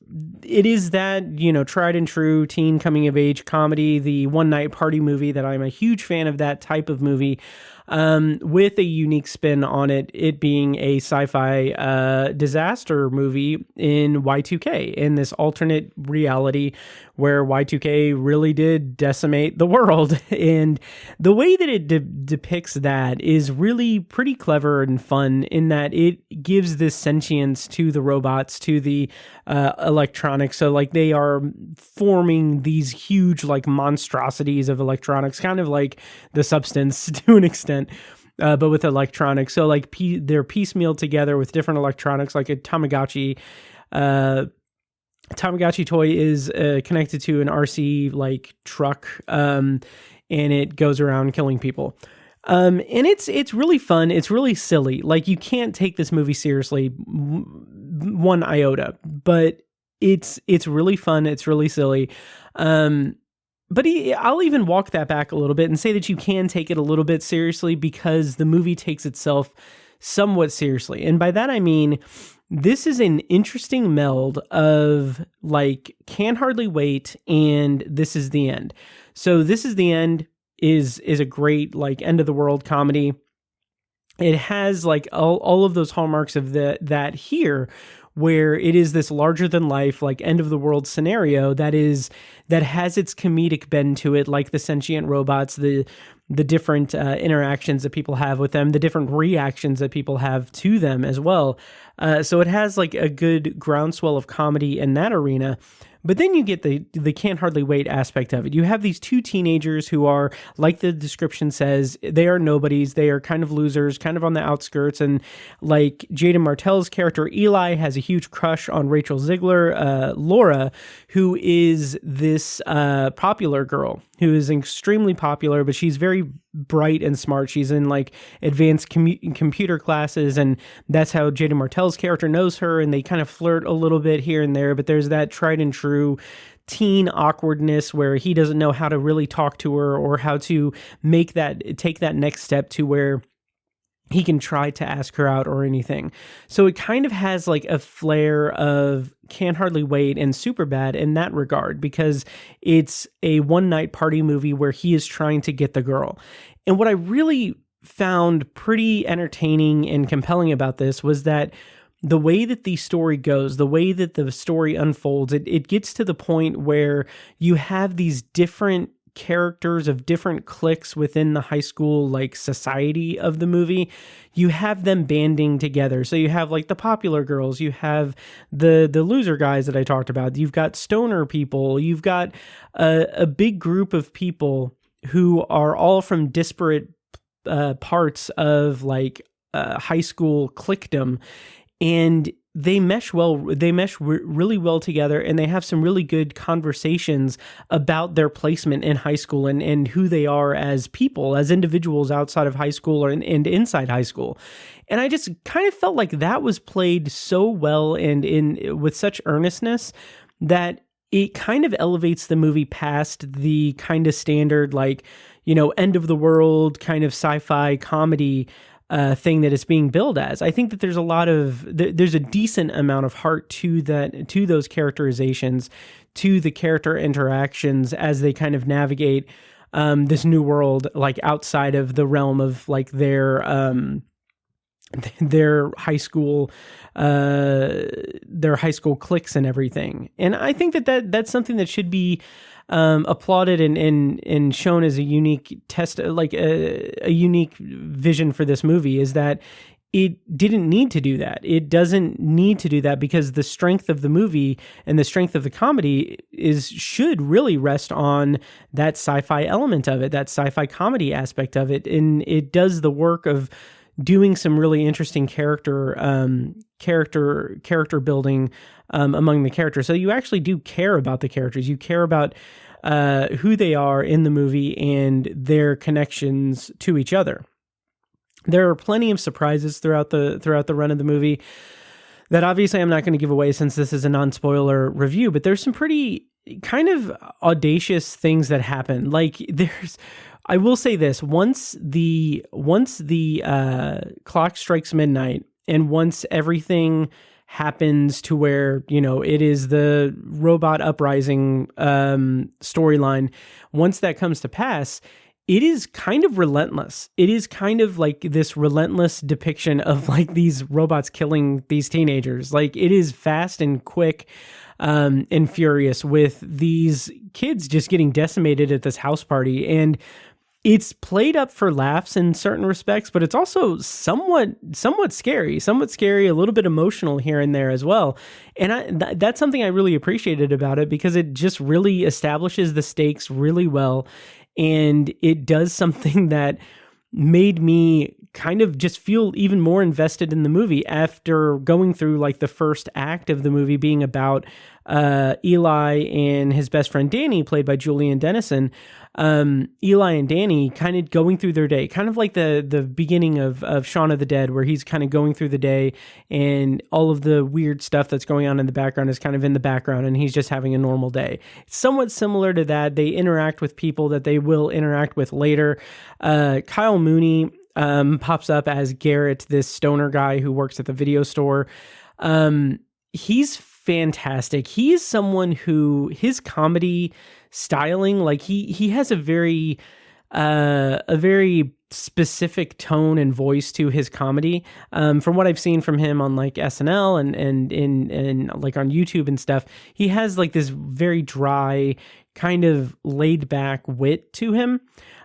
that, tried and true teen coming of age comedy, the one night party movie that I'm a huge fan of, that type of movie. With a unique spin on it being a sci-fi disaster movie in Y2K, in this alternate reality where Y2K really did decimate the world. And the way that it depicts that is really pretty clever and fun, in that it gives this sentience to the robots, to the electronics. So like they are forming these huge like monstrosities of electronics, kind of like The Substance to an extent. But with electronics. So like they're piecemealed together with different electronics, like a Tamagotchi. Tamagotchi toy is connected to an RC like truck, and it goes around killing people. And it's really fun. It's really silly. Like you can't take this movie seriously one iota, but it's really fun. It's really silly. But I'll even walk that back a little bit and say that you can take it a little bit seriously, because the movie takes itself somewhat seriously. And by that, I mean, this is an interesting meld of like Can't Hardly Wait and This Is the End. So This Is the End is a great like end of the world comedy. It has like all of those hallmarks of that here, where it is this larger than life, like end of the world scenario that has its comedic bend to it, like the sentient robots, the different interactions that people have with them, the different reactions that people have to them as well. So it has like a good groundswell of comedy in that arena. But then you get the Can't Hardly Wait aspect of it. You have these two teenagers who are, like the description says, they are nobodies. They are kind of losers, kind of on the outskirts. And like Jaden Martell's character, Eli, has a huge crush on Rachel Ziegler, Laura, who is this popular girl who is extremely popular, but she's very bright and smart. She's in like advanced computer classes, and that's how Jaden Martell's character knows her, and they kind of flirt a little bit here and there, but there's that tried and true teen awkwardness where he doesn't know how to really talk to her or how to take that next step to where he can try to ask her out or anything. So it kind of has like a flair of Can't Hardly Wait and Superbad in that regard, because it's a one night party movie where he is trying to get the girl. And what I really found pretty entertaining and compelling about this was that the way that the story goes, the way that the story unfolds, it gets to the point where you have these different characters of different cliques within the high school like society of the movie. You have them banding together. So you have like the popular girls, you have the loser guys that I talked about, you've got stoner people, you've got a big group of people who are all from disparate parts of like high school cliquedom, and they mesh really well together, and they have some really good conversations about their placement in high school and who they are as people, as individuals outside of high school and inside high school. And I just kind of felt like that was played so well and with such earnestness that it kind of elevates the movie past the kind of standard, like, end of the world kind of sci-fi comedy thing that it's being billed as. I think that there's there's a decent amount of heart to those characterizations, to the character interactions as they kind of navigate this new world, like outside of the realm of like their high school cliques and everything. And I think that's something that should be applauded and shown as a unique test, like a unique vision for this movie, is that it didn't need to do that. It doesn't need to do that because the strength of the movie and the strength of the comedy should really rest on that sci-fi element of it, that sci-fi comedy aspect of it. And it does the work of doing some really interesting character building among the characters. So you actually do care about the characters. You care about who they are in the movie and their connections to each other. There are plenty of surprises throughout the run of the movie that obviously I'm not going to give away since this is a non-spoiler review, but there's some pretty kind of audacious things that happen. Like I will say this, once the clock strikes midnight and once everything happens to where, it is the robot uprising storyline, once that comes to pass, it is kind of relentless. It is kind of like this relentless depiction of like these robots killing these teenagers. Like it is fast and quick and furious with these kids just getting decimated at this house party. And it's played up for laughs in certain respects, but it's also somewhat scary, a little bit emotional here and there as well. And that's something I really appreciated about it because it just really establishes the stakes really well. And it does something that made me kind of just feel even more invested in the movie after going through like the first act of the movie being about Eli and his best friend Danny, played by Julian Dennison. Eli and Danny kind of going through their day, kind of like the beginning of Shaun of the Dead, where he's kind of going through the day and all of the weird stuff that's going on in the background is kind of in the background and he's just having a normal day. It's somewhat similar to that. They interact with people that they will interact with later. Kyle Mooney pops up as Garrett, this stoner guy who works at the video store. He's fantastic. He is someone who his comedy styling, like he has a very specific tone and voice to his comedy. From what I've seen from him on like SNL and in like on YouTube and stuff, he has like this very dry kind of laid back wit to him.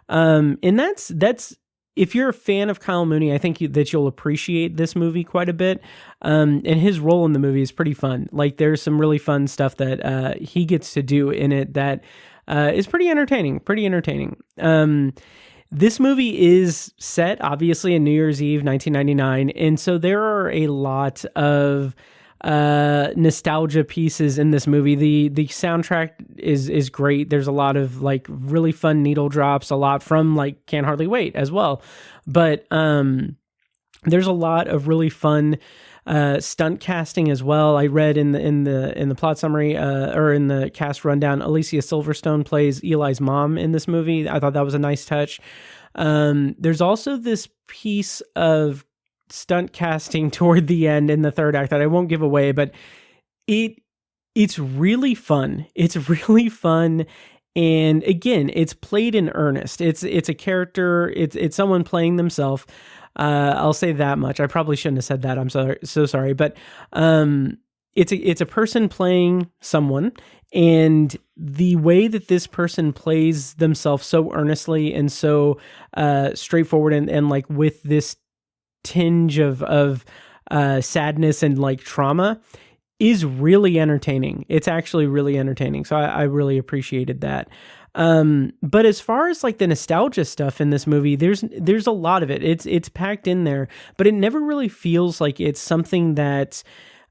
And that's if you're a fan of Kyle Mooney, I think that you'll appreciate this movie quite a bit. And his role in the movie is pretty fun. Like there's some really fun stuff that he gets to do in it that is pretty entertaining. This movie is set obviously in New Year's Eve, 1999. And so there are a lot of nostalgia pieces in this movie. The soundtrack is great. There's a lot of like really fun needle drops, a lot from like Can't Hardly Wait as well. But there's a lot of really fun stunt casting as well. I read in the plot summary or in the cast rundown, Alicia Silverstone plays Eli's mom in this movie. I thought that was a nice touch. There's also this piece of stunt casting toward the end in the third act that I won't give away, but it's really fun. It's really fun. And again, it's played in earnest. It's a character. It's someone playing themselves. I'll say that much. I probably shouldn't have said that. I'm so sorry. But it's a person playing someone, and the way that this person plays themselves so earnestly and so straightforward and like with this tinge of sadness and like trauma is really entertaining. It's actually really entertaining. So I really appreciated that. But as far as like the nostalgia stuff in this movie, there's a lot of it. It's packed in there, but it never really feels like it's something that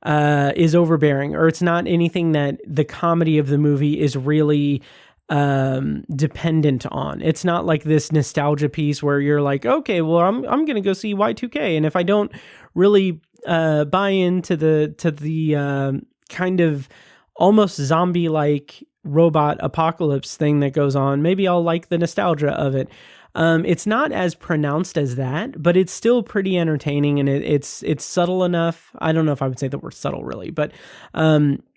is overbearing, or it's not anything that the comedy of the movie is really dependent on. It's not like this nostalgia piece where you're like, okay, well, I'm going to go see Y2K. And if I don't really buy into the kind of almost zombie-like robot apocalypse thing that goes on, maybe I'll like the nostalgia of it. It's not as pronounced as that, but it's still pretty entertaining, and it's subtle enough. I don't know if I would say the word subtle really, but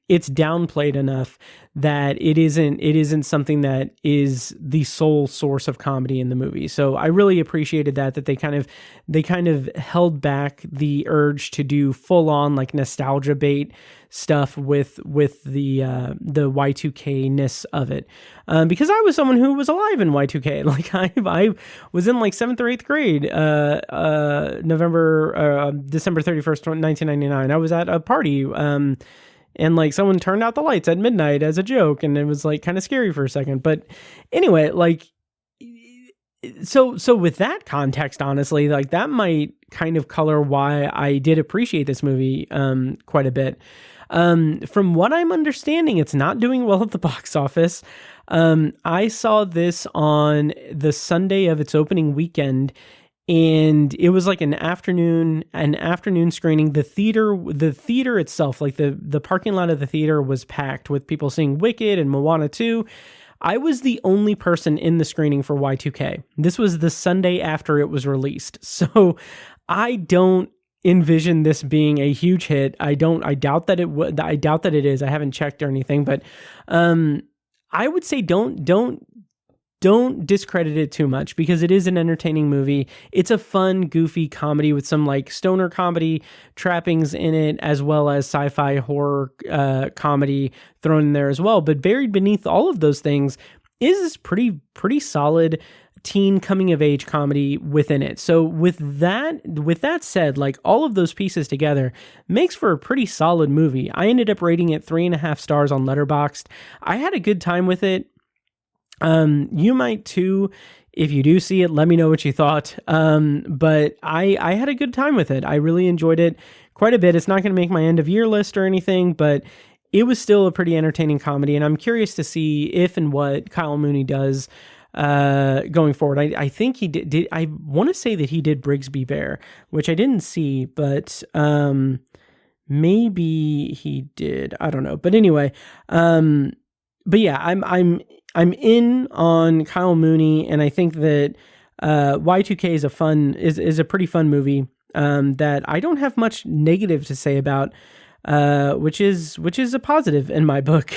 it's downplayed enough that it isn't something that is the sole source of comedy in the movie. So I really appreciated that they kind of held back the urge to do full on like nostalgia bait stuff with the Y2K-ness of it. Because I was someone who was alive in Y2K. Like I was in like 7th or 8th grade, December 31st, 1999. I was at a party, and like someone turned out the lights at midnight as a joke, and it was like kind of scary for a second. But anyway, like, so with that context, honestly, like that might kind of color why I did appreciate this movie quite a bit. From what I'm understanding, it's not doing well at the box office. I saw this on the Sunday of its opening weekend, and it was like an afternoon screening. The theater itself, like the parking lot of the theater, was packed with people seeing Wicked and Moana 2. I was the only person in the screening for Y2K. This was the Sunday after it was released. So I don't envision this being a huge hit. I doubt that it is. I haven't checked or anything, but I would say don't discredit it too much, because it is an entertaining movie. It's a fun, goofy comedy with some like stoner comedy trappings in it, as well as sci-fi horror comedy thrown in there as well. But buried beneath all of those things is pretty solid teen coming of age comedy within it. So with that said, like all of those pieces together makes for a pretty solid movie. I ended up rating it 3.5 stars on Letterboxd. I had a good time with it. You might too. If you do see it, let me know what you thought. But I had a good time with it. I really enjoyed it quite a bit. It's not going to make my end of year list or anything, but it was still a pretty entertaining comedy. And I'm curious to see if and what Kyle Mooney does going forward. I think he did. I want to say that he did Brigsby Bear, which I didn't see, but maybe he did. I don't know. But anyway, but yeah, I'm in on Kyle Mooney, and I think that Y2K is a pretty fun movie that I don't have much negative to say about, which is a positive in my book.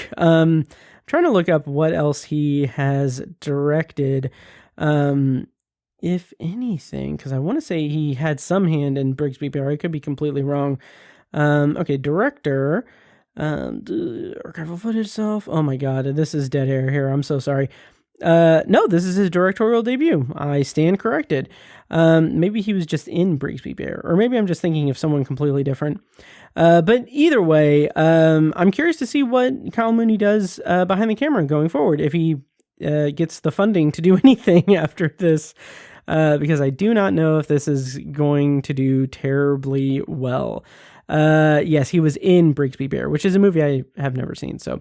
Trying to look up what else he has directed, if anything, because I want to say he had some hand in Brigsby Bear. I could be completely wrong. Okay, director. Archival footage itself. Oh my god, this is dead air here. I'm so sorry. No, this is his directorial debut. I stand corrected. Maybe he was just in Brigsby Bear, or maybe I'm just thinking of someone completely different. But either way, I'm curious to see what Kyle Mooney does behind the camera going forward, if he gets the funding to do anything after this, because I do not know if this is going to do terribly well. Yes, he was in Brigsby Bear, which is a movie I have never seen. So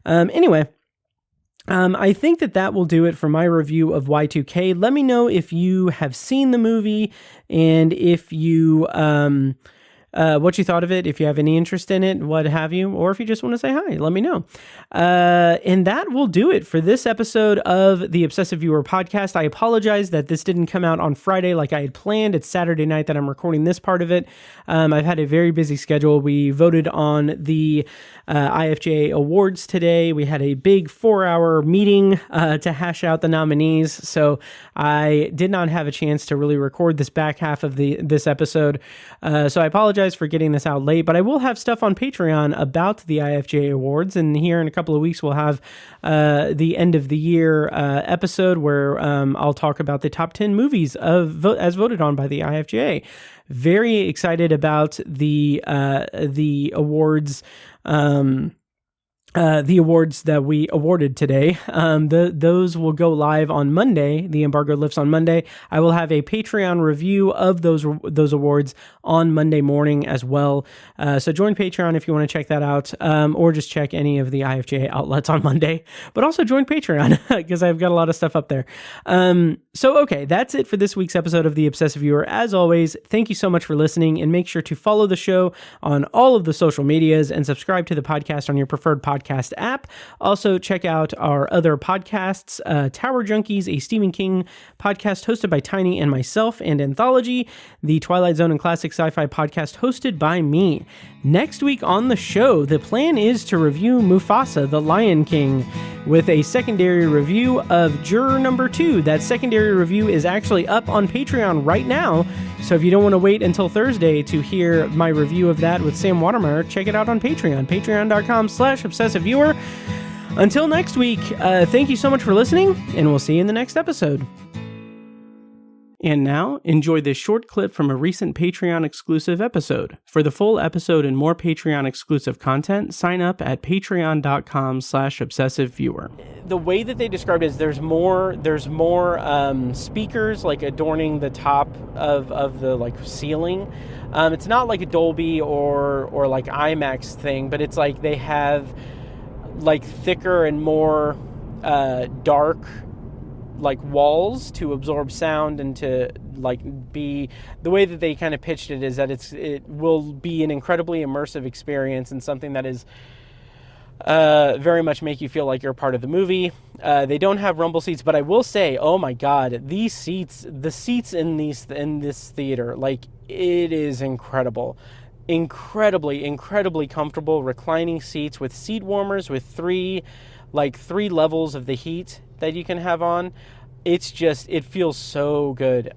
anyway, I think that will do it for my review of Y2K. Let me know if you have seen the movie, and if you what you thought of it, if you have any interest in it, what have you, or if you just want to say hi, let me know. And that will do it for this episode of the Obsessive Viewer podcast. I apologize that this didn't come out on Friday like I had planned. It's Saturday night that I'm recording this part of it. I've had a very busy schedule. We voted on the IFJA Awards today. We had a big 4-hour meeting to hash out the nominees, so I did not have a chance to really record this back half of this episode. So I apologize for getting this out late, but I will have stuff on Patreon about the IFJA Awards, and here in a couple of weeks we'll have the end of the year episode where I'll talk about the top 10 movies as voted on by the IFJA. Very excited about the awards. The awards that we awarded today. Those will go live on Monday. The embargo lifts on Monday. I will have a Patreon review of those awards on Monday morning as well. So join Patreon if you want to check that out, or just check any of the IFJA outlets on Monday. But also join Patreon because I've got a lot of stuff up there. So okay, that's it for this week's episode of The Obsessive Viewer. As always, thank you so much for listening, and make sure to follow the show on all of the social medias and subscribe to the podcast on your preferred podcast podcast app. Also, check out our other podcasts, Tower Junkies, a Stephen King podcast hosted by Tiny and myself, and Anthology, the Twilight Zone and Classic Sci-Fi podcast hosted by me. Next week on the show, the plan is to review Mufasa, the Lion King, with a secondary review of Juror number 2. That secondary review is actually up on Patreon right now, so if you don't want to wait until Thursday to hear my review of that with Sam Watermeyer, check it out on Patreon, patreon.com/obsessiveviewer. Until next week, thank you so much for listening, and we'll see you in the next episode. And now, enjoy this short clip from a recent Patreon-exclusive episode. For the full episode and more Patreon-exclusive content, sign up at patreon.com/obsessiveviewer. The way that they described it is there's more speakers like adorning the top of the like ceiling. It's not like a Dolby or like IMAX thing, but it's like they have like thicker and more dark like walls to absorb sound and to like be the way that they kind of pitched it is that it will be an incredibly immersive experience and something that is very much make you feel like you're a part of the movie. They don't have rumble seats, but I will say, oh my god, the seats in this theater, like it is incredible. Incredibly comfortable reclining seats with seat warmers with three levels of the heat that you can have on. It feels so good.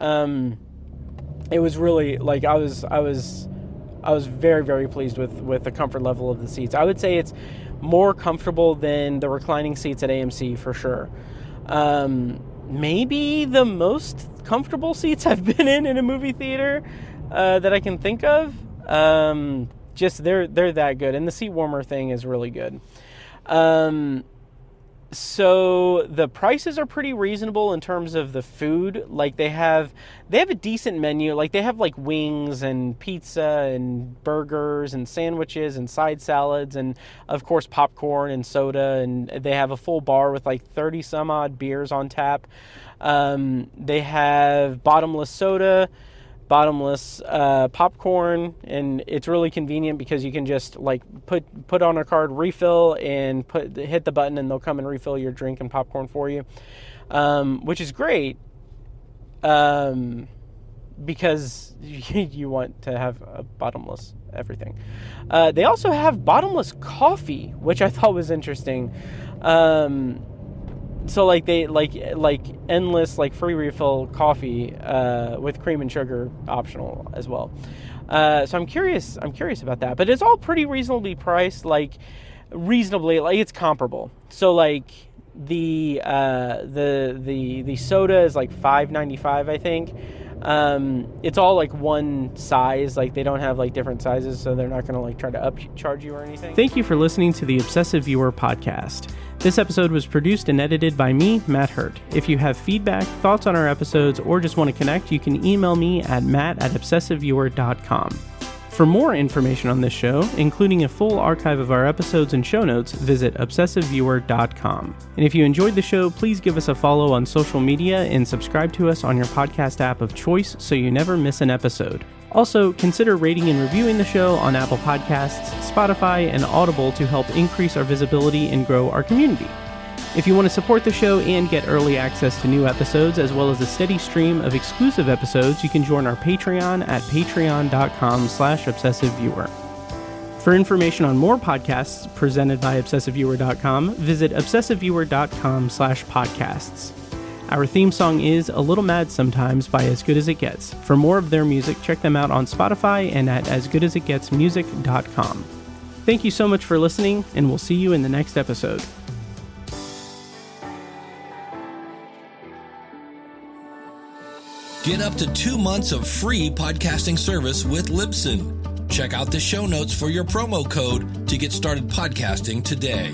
It was really like I was very, very pleased with the comfort level of the seats. I would say it's more comfortable than the reclining seats at AMC for sure. Maybe the most comfortable seats I've been in a movie theater that I can think of. Just they're that good, and the seat warmer thing is really good. So the prices are pretty reasonable in terms of the food. Like they have a decent menu. Like they have like wings and pizza and burgers and sandwiches and side salads and of course popcorn and soda, and they have a full bar with like 30 some odd beers on tap. They have bottomless soda, bottomless popcorn, and it's really convenient because you can just like put on a card, refill, and hit the button, and they'll come and refill your drink and popcorn for you, which is great because you want to have a bottomless everything. They also have bottomless coffee, which I thought was interesting. So like they like endless like free refill coffee with cream and sugar optional as well. So I'm curious about that. But it's all pretty reasonably priced, like it's comparable. So like the soda is like $5.95, I think. It's all like one size, like they don't have like different sizes, so they're not going to like try to upcharge you or anything. Thank you for listening to the Obsessive Viewer podcast. This episode was produced and edited by me, Matt Hurt. If you have feedback, thoughts on our episodes, or just want to connect, you can email me at matt@obsessiveviewer.com. For more information on this show, including a full archive of our episodes and show notes, visit obsessiveviewer.com. And if you enjoyed the show, please give us a follow on social media and subscribe to us on your podcast app of choice so you never miss an episode. Also, consider rating and reviewing the show on Apple Podcasts, Spotify, and Audible to help increase our visibility and grow our community. If you want to support the show and get early access to new episodes, as well as a steady stream of exclusive episodes, you can join our Patreon at patreon.com/obsessiveviewer. For information on more podcasts presented by obsessiveviewer.com, visit obsessiveviewer.com/podcasts. Our theme song is A Little Mad Sometimes by As Good As It Gets. For more of their music, check them out on Spotify and at asgoodasitgetsmusic.com. Thank you so much for listening, and we'll see you in the next episode. Get up to 2 months of free podcasting service with Libsyn. Check out the show notes for your promo code to get started podcasting today.